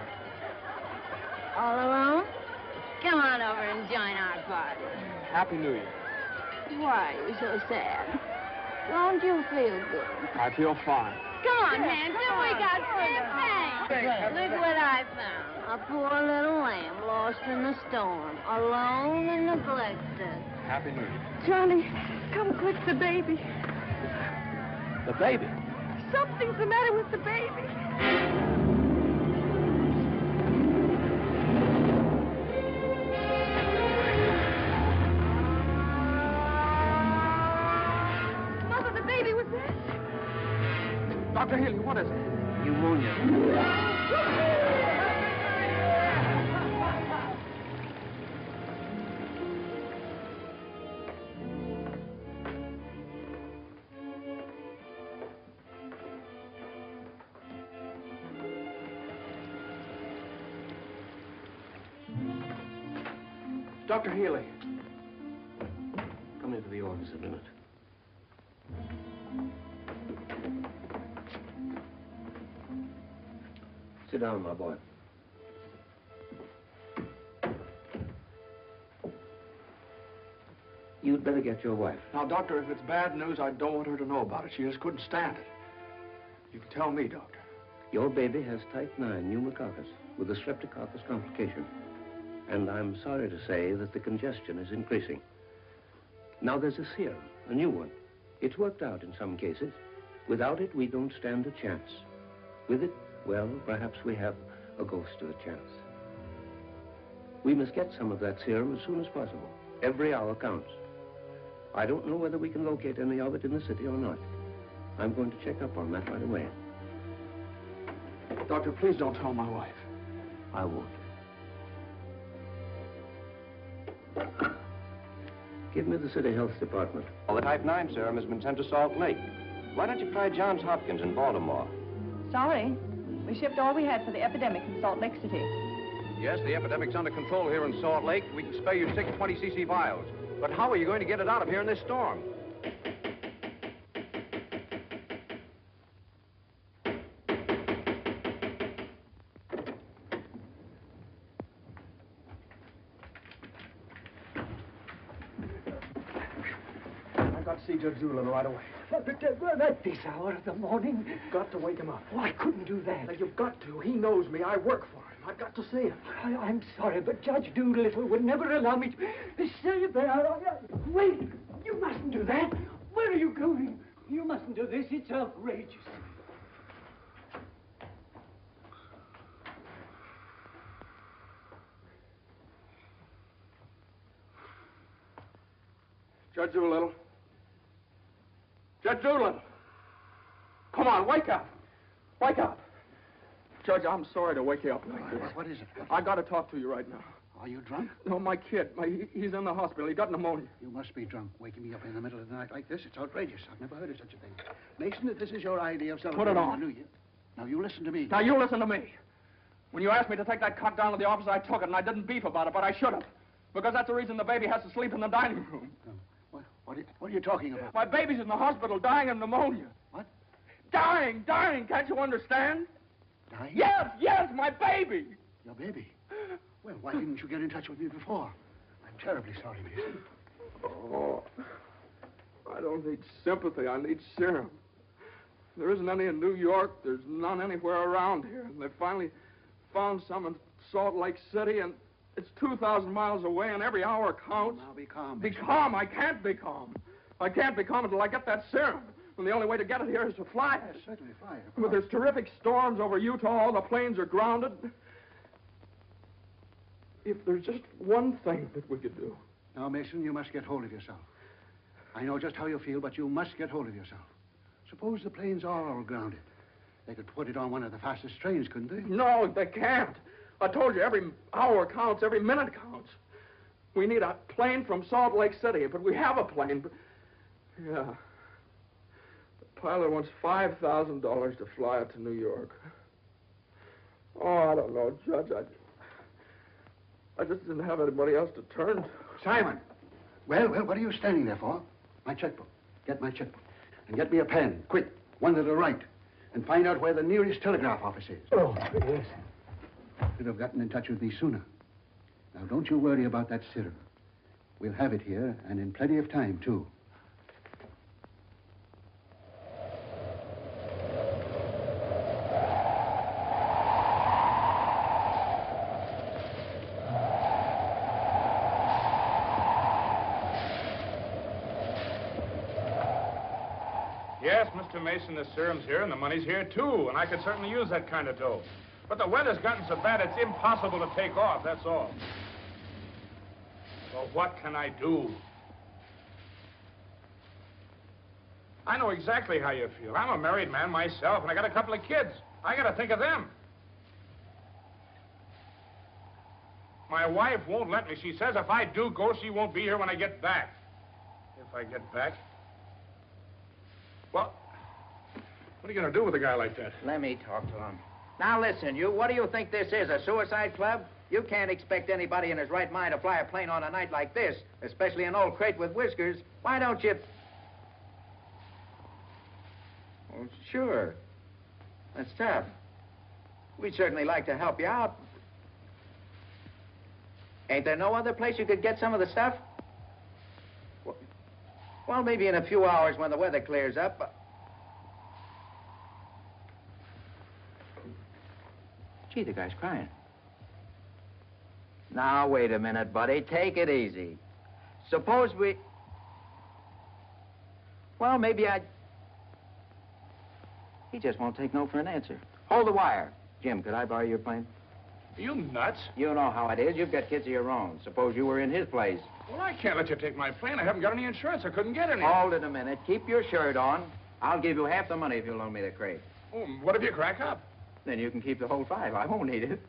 Speaker 9: All alone? Come on over and join our party.
Speaker 6: Happy New Year.
Speaker 9: Why are you so sad? Don't you feel good?
Speaker 6: I feel fine.
Speaker 9: Come on, Hanson, we got champagne. Look what I found. A poor little lamb lost in the storm, alone and neglected.
Speaker 6: Happy New Year.
Speaker 2: Johnny, come quick, the baby.
Speaker 6: The baby?
Speaker 2: Something's the matter with the baby. Mother, the baby was this.
Speaker 6: Dr. Haley, what is it?
Speaker 4: Pneumonia.
Speaker 6: Dr. Healy.
Speaker 11: Come into the office a minute. Sit down, my boy. You'd better get your wife.
Speaker 6: Now, Doctor, if it's bad news, I don't want her to know about it. She just couldn't stand it. You can tell me, Doctor.
Speaker 11: Your baby has type 9 pneumococcus with a streptococcus complication. And I'm sorry to say that the congestion is increasing. Now, there's a serum, a new one. It's worked out in some cases. Without it, we don't stand a chance. With it, well, perhaps we have a ghost of a chance. We must get some of that serum as soon as possible. Every hour counts. I don't know whether we can locate any of it in the city or not. I'm going to check up on that right away.
Speaker 6: Doctor, please don't tell my wife.
Speaker 11: I won't. Give me the City Health Department.
Speaker 12: Well, the type 9 serum has been sent to Salt Lake. Why don't you try Johns Hopkins in Baltimore?
Speaker 13: Sorry. We shipped all we had for the epidemic in Salt Lake City.
Speaker 14: Yes, the epidemic's under control here in Salt Lake. We can spare you 6 20cc vials. But how are you going to get it out of here in this storm?
Speaker 6: I've got to see Judge Doolittle right away.
Speaker 15: But at this hour of the morning?
Speaker 6: You've got to wake him up.
Speaker 15: Oh, I couldn't do that.
Speaker 6: Now, you've got to. He knows me. I work for him. I've got to see him.
Speaker 15: I'm sorry, but Judge Doolittle would never allow me to stay there. Wait! You mustn't do that. Where are you going? You mustn't do this. It's outrageous.
Speaker 6: Judge Doolittle.
Speaker 1: Judge Doolittle. Come on, wake up. Wake up. Judge, I'm sorry to wake you up like this.
Speaker 4: What is it?
Speaker 1: I got to talk to you right now.
Speaker 4: Are you drunk?
Speaker 1: No, my kid. He's in the hospital. He got pneumonia.
Speaker 4: You must be drunk, waking me up in the middle of the night like this. It's outrageous. I've never heard of such a thing. Mason, if this is your idea of celebrating
Speaker 1: on.
Speaker 4: the New Year. Now, you listen to me.
Speaker 1: Now, you listen to me. When you asked me to take that cut down to the office, I took it, and I didn't beef about it, but I should have. Because that's the reason the baby has to sleep in the dining room.
Speaker 4: What are you talking about?
Speaker 1: My baby's in the hospital dying of pneumonia.
Speaker 4: What?
Speaker 1: Dying. Can't you understand?
Speaker 4: Dying?
Speaker 1: Yes, my baby.
Speaker 4: Your baby? Well, why didn't you get in touch with me before? I'm terribly sorry, Mason.
Speaker 1: Oh, I don't need sympathy. I need serum. There isn't any in New York. There's none anywhere around here. And they finally found some in Salt Lake City, and it's 2,000 miles away, and every hour counts.
Speaker 4: Now, be calm.
Speaker 1: Be calm. I can't be calm. I can't be calm until I get that serum. And the only way to get it here is to fly it.
Speaker 4: Certainly fly it.
Speaker 1: But there's terrific storms over Utah. All the planes are grounded. If there's just one thing that we could do.
Speaker 4: Now, Mason, you must get hold of yourself. I know just how you feel, but you must get hold of yourself. Suppose the planes are all grounded. They could put it on one of the fastest trains, couldn't they?
Speaker 1: No, they can't. I told you, every hour counts, every minute counts. We need a plane from Salt Lake City, but we have a plane. But... yeah. The pilot wants $5,000 to fly it to New York. Oh, I don't know, Judge. I just didn't have anybody else to turn to.
Speaker 4: Simon! Well, what are you standing there for? My checkbook. Get my checkbook. And get me a pen, quick, one that'll write. And find out where the nearest telegraph office is.
Speaker 15: Oh, yes.
Speaker 4: Should have gotten in touch with me sooner. Now, don't you worry about that serum. We'll have it here, and in plenty of time, too.
Speaker 16: Yes, Mr. Mason, the serum's here and the money's here, too, and I could certainly use that kind of dough. But the weather's gotten so bad it's impossible to take off, that's all. So what can I do? I know exactly how you feel. I'm a married man myself, and I got a couple of kids. I got to think of them. My wife won't let me. She says if I do go, she won't be here when I get back. If I get back? Well, what are you going to do with a guy like that?
Speaker 3: Let me talk to him. Now, listen, you, what do you think this is, a suicide club? You can't expect anybody in his right mind to fly a plane on a night like this, especially an old crate with whiskers. Why don't you... Well, sure. That's tough. We'd certainly like to help you out. Ain't there no other place you could get some of the stuff? Well, maybe in a few hours when the weather clears up. Gee, the guy's crying. Now, wait a minute, buddy. Take it easy. Suppose we... Well, maybe I... He just won't take no for an answer. Hold the wire. Jim, could I borrow your plane?
Speaker 16: Are you nuts?
Speaker 3: You know how it is. You've got kids of your own. Suppose you were in his place.
Speaker 16: Well, I can't let you take my plane. I haven't got any insurance. I couldn't get any.
Speaker 3: Hold it a minute. Keep your shirt on. I'll give you half the money if you'll loan me the crate.
Speaker 16: Oh, what if you crack up?
Speaker 3: Then you can keep the whole $5. I won't need it.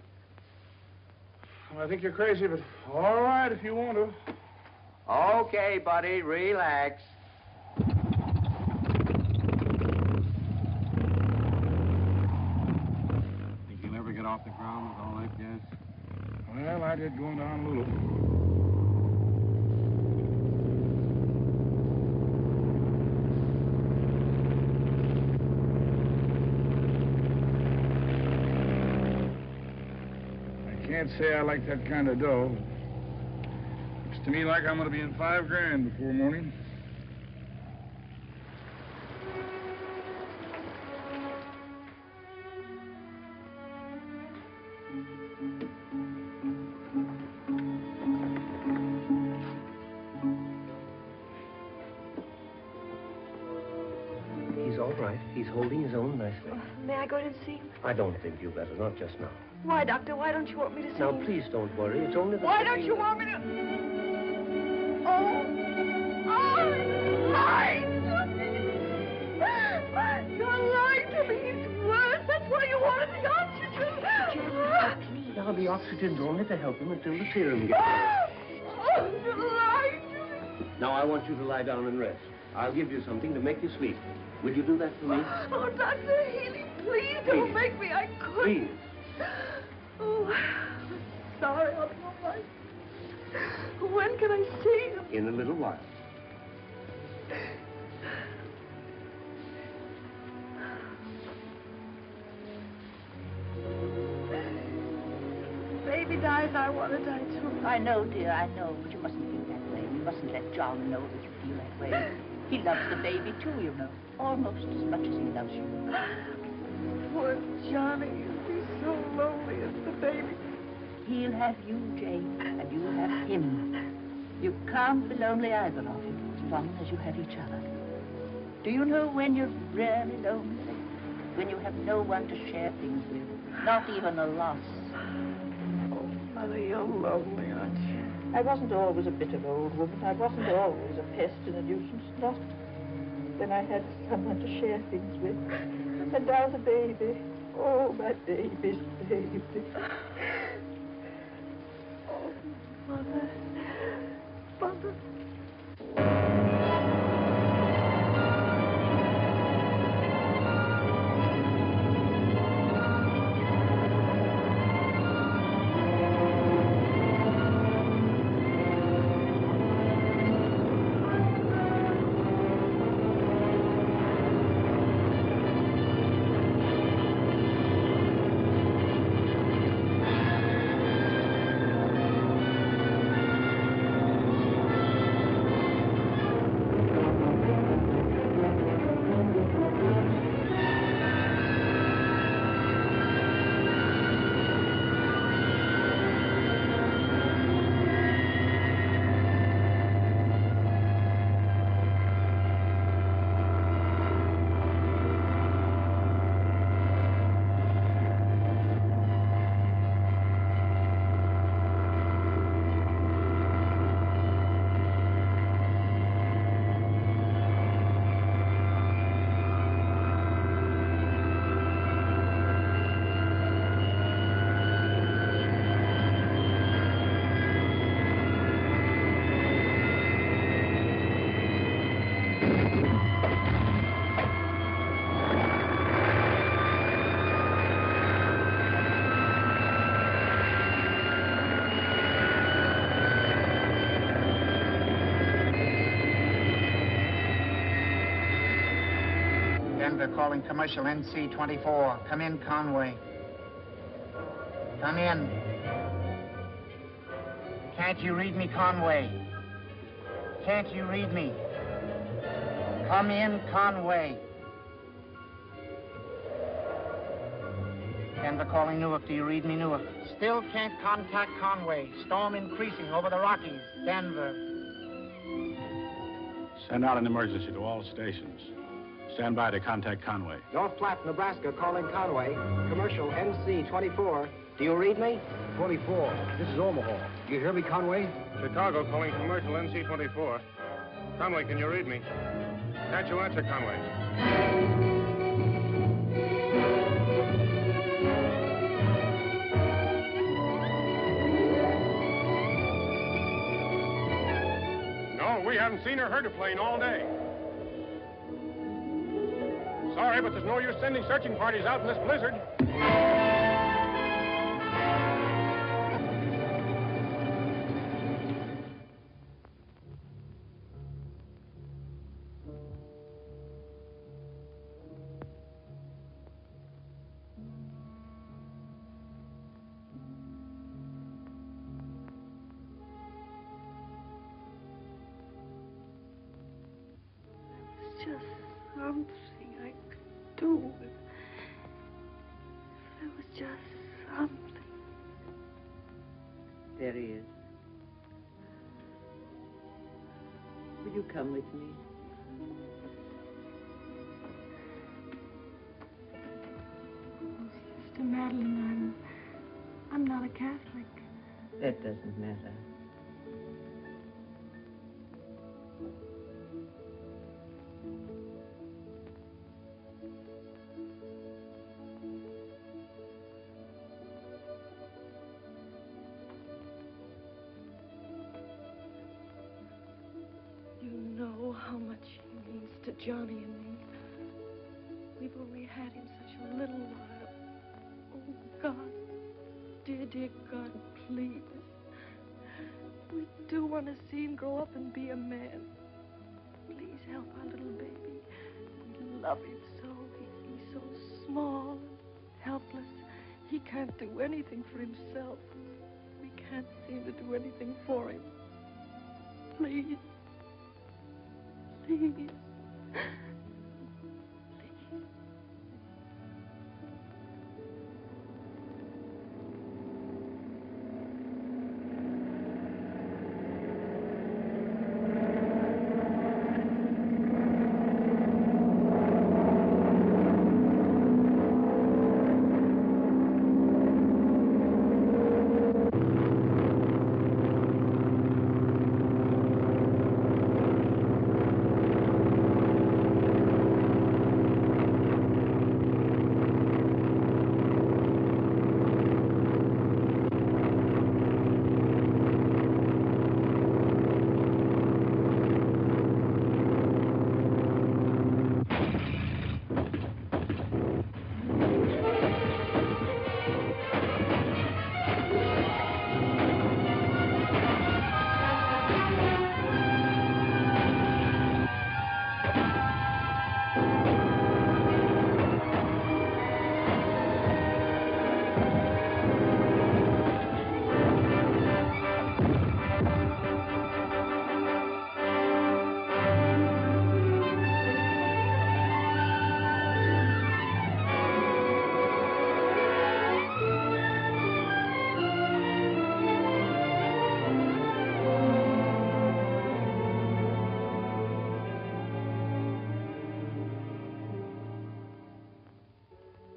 Speaker 16: Well, I think you're crazy, but all right if you want to.
Speaker 3: Okay, buddy. Relax.
Speaker 6: Think you'll ever get off the ground with all that gas?
Speaker 16: Well, I did going down a little. I can't say I like that kind of dough. Looks to me like I'm going to be in $5 grand before morning.
Speaker 11: He's all right. He's holding his own nicely.
Speaker 2: May I go in and see him?
Speaker 11: I don't think you better, not just now.
Speaker 2: Why, Doctor? Why don't you want me to see
Speaker 11: Now,
Speaker 2: him?
Speaker 11: please don't worry. It's only the...
Speaker 2: Why don't you want me to... Oh! Oh! Mine! with the oxygen.
Speaker 11: Now, the oxygen's only to help him until the serum gets
Speaker 2: Oh, delight.
Speaker 11: Now, I want you to lie down and rest. I'll give you something to make you sleep. Will you do that for me?
Speaker 2: Oh, Dr. Healy, please don't make me. I couldn't.
Speaker 11: Please.
Speaker 2: Oh, sorry, I'll be all right. When can I see him?
Speaker 11: In a little while.
Speaker 2: Baby dies, I want to die too.
Speaker 7: I know, dear, I know, but you mustn't feel that way. You mustn't let John know that you feel that way. He loves the baby, too, you know. Almost as much as he loves you.
Speaker 2: Poor Johnny, he'll be so lonely as the baby.
Speaker 7: He'll have you, Jane, and you'll have him. You can't be lonely, either of you, as long as you have each other. Do you know when you're really lonely? When you have no one to share things with, not even a loss.
Speaker 2: Oh, Mother, you're lonely, aren't you?
Speaker 7: I wasn't always a bitter old woman. I wasn't always a pest and a nuisance, not when I had someone to share things with. And now the baby. Oh, my baby's baby.
Speaker 2: Oh, Mother. Mother.
Speaker 3: Denver calling commercial NC-24. Come in, Conway. Come in. Can't you read me, Conway? Can't you read me? Come in, Conway. Denver calling Newark. Do you read me, Newark? Still can't contact Conway. Storm increasing over the Rockies. Denver.
Speaker 16: Send out an emergency to all stations. Stand by to contact Conway.
Speaker 12: North Platte, Nebraska, calling Conway. Commercial NC-24. Do you read me?
Speaker 17: 24. This is Omaha. Do you hear me, Conway?
Speaker 16: Chicago calling commercial NC-24. Conway, can you read me? Can't you answer, Conway? No, we haven't seen or heard a plane all day. Sorry, but there's no use sending searching parties out in this blizzard.
Speaker 2: Just something I could do. If there was just something.
Speaker 7: There he is. Will you come with me?
Speaker 2: Oh, Sister Madeline, I'm not a Catholic.
Speaker 7: That doesn't matter.
Speaker 2: how much he means to Johnny and me. We've only had him such a little while. Oh, God. Dear, dear God, please. We do want to see him grow up and be a man. Please help our little baby. We love him so. He's so small and helpless. He can't do anything for himself. We can't seem to do anything for him. Please. Please.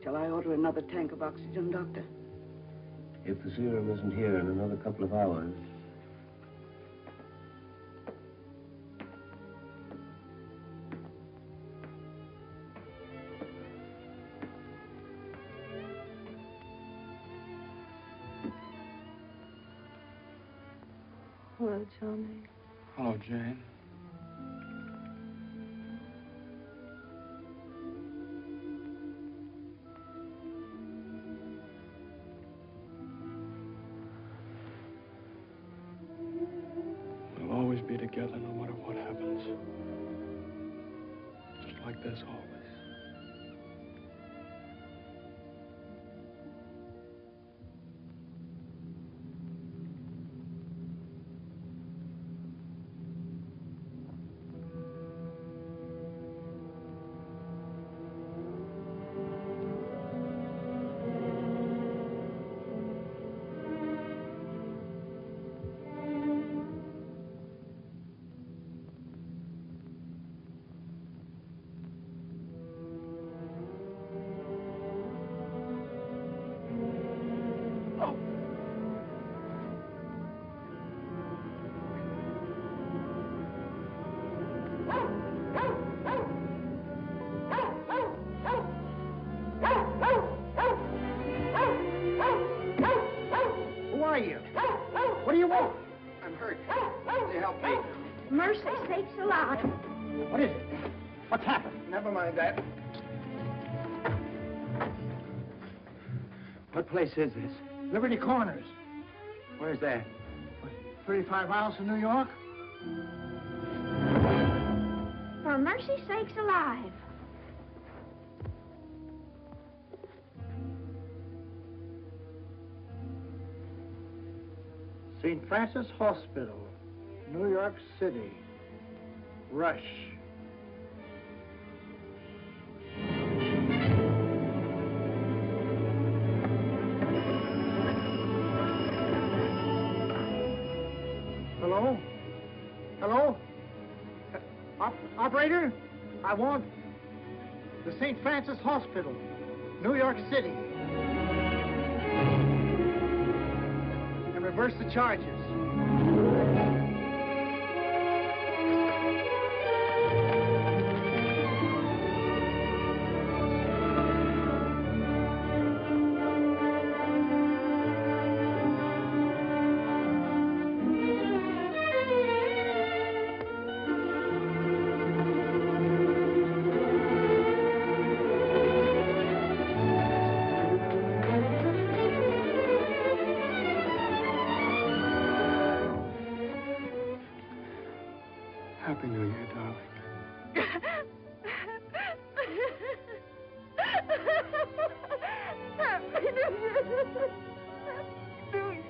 Speaker 18: Shall I order another tank of oxygen, Doctor?
Speaker 11: If the serum isn't here in another couple of hours.
Speaker 2: Hello, Johnny.
Speaker 6: Hello, Jane. We'll always be together no matter what happens. Just like this always.
Speaker 15: Who are you? What do you want?
Speaker 3: I'm hurt. Will you help me?
Speaker 7: Mercy sakes alive.
Speaker 15: What is it? What's happened?
Speaker 3: Never mind that.
Speaker 15: What place is this? Liberty Corners.
Speaker 3: Where's that?
Speaker 15: 35 miles from New York?
Speaker 7: For mercy sakes alive.
Speaker 15: St. Francis Hospital, New York City. Rush. Hello? Hello? Operator? I want the St. Francis Hospital, New York City. And reverse the charges.
Speaker 6: Happy New Year, darling.
Speaker 2: Happy New Year. New Year.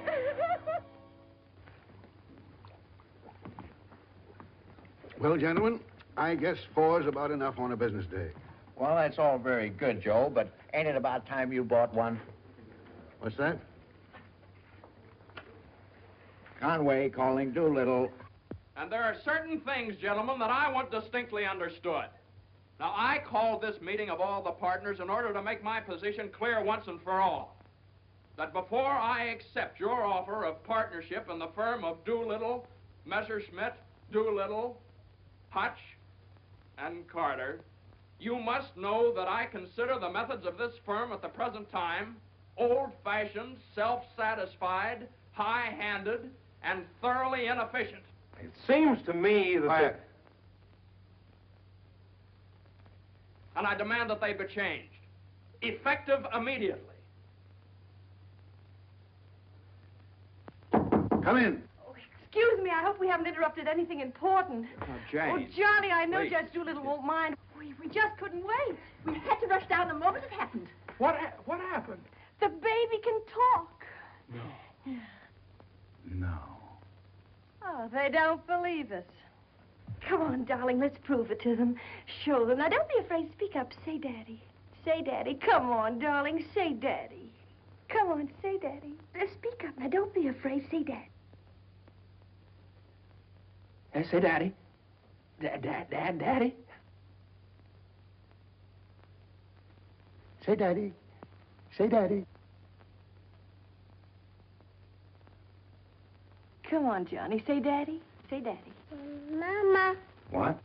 Speaker 4: Well, gentlemen, I guess 4's about enough on a business day.
Speaker 3: Well, that's all very good, Joe, but ain't it about time you bought one?
Speaker 4: What's that?
Speaker 3: Conway calling Doolittle.
Speaker 1: And there are certain things, gentlemen, that I want distinctly understood. Now, I called this meeting of all the partners in order to make my position clear once and for all. That before I accept your offer of partnership in the firm of Doolittle, Messerschmitt, Doolittle, Hutch, and Carter, you must know that I consider the methods of this firm at the present time old-fashioned,
Speaker 14: self-satisfied, high-handed, and thoroughly inefficient.
Speaker 12: It seems to me that...
Speaker 14: And I demand that they be changed. Effective immediately.
Speaker 4: Come in.
Speaker 2: Excuse me, I hope we haven't interrupted anything important.
Speaker 1: Oh, Jane.
Speaker 2: Oh, Johnny, I know
Speaker 1: Please.
Speaker 2: Judge Doolittle won't mind. We just couldn't wait. We had to rush down the moment it happened.
Speaker 14: What happened?
Speaker 2: The baby can talk.
Speaker 4: No.
Speaker 2: Oh, they don't believe us. Come on, darling, let's prove it to them. Show them. Now, don't be afraid. Speak up. Say Daddy. Say Daddy. Come on, darling. Say Daddy. Come on, say Daddy. Speak up. Now, don't be afraid. Say Daddy.
Speaker 14: Say Daddy. Daddy.
Speaker 15: Say Daddy. Say Daddy.
Speaker 2: Come on, Johnny. Say Daddy. Say Daddy.
Speaker 9: Mama.
Speaker 3: What?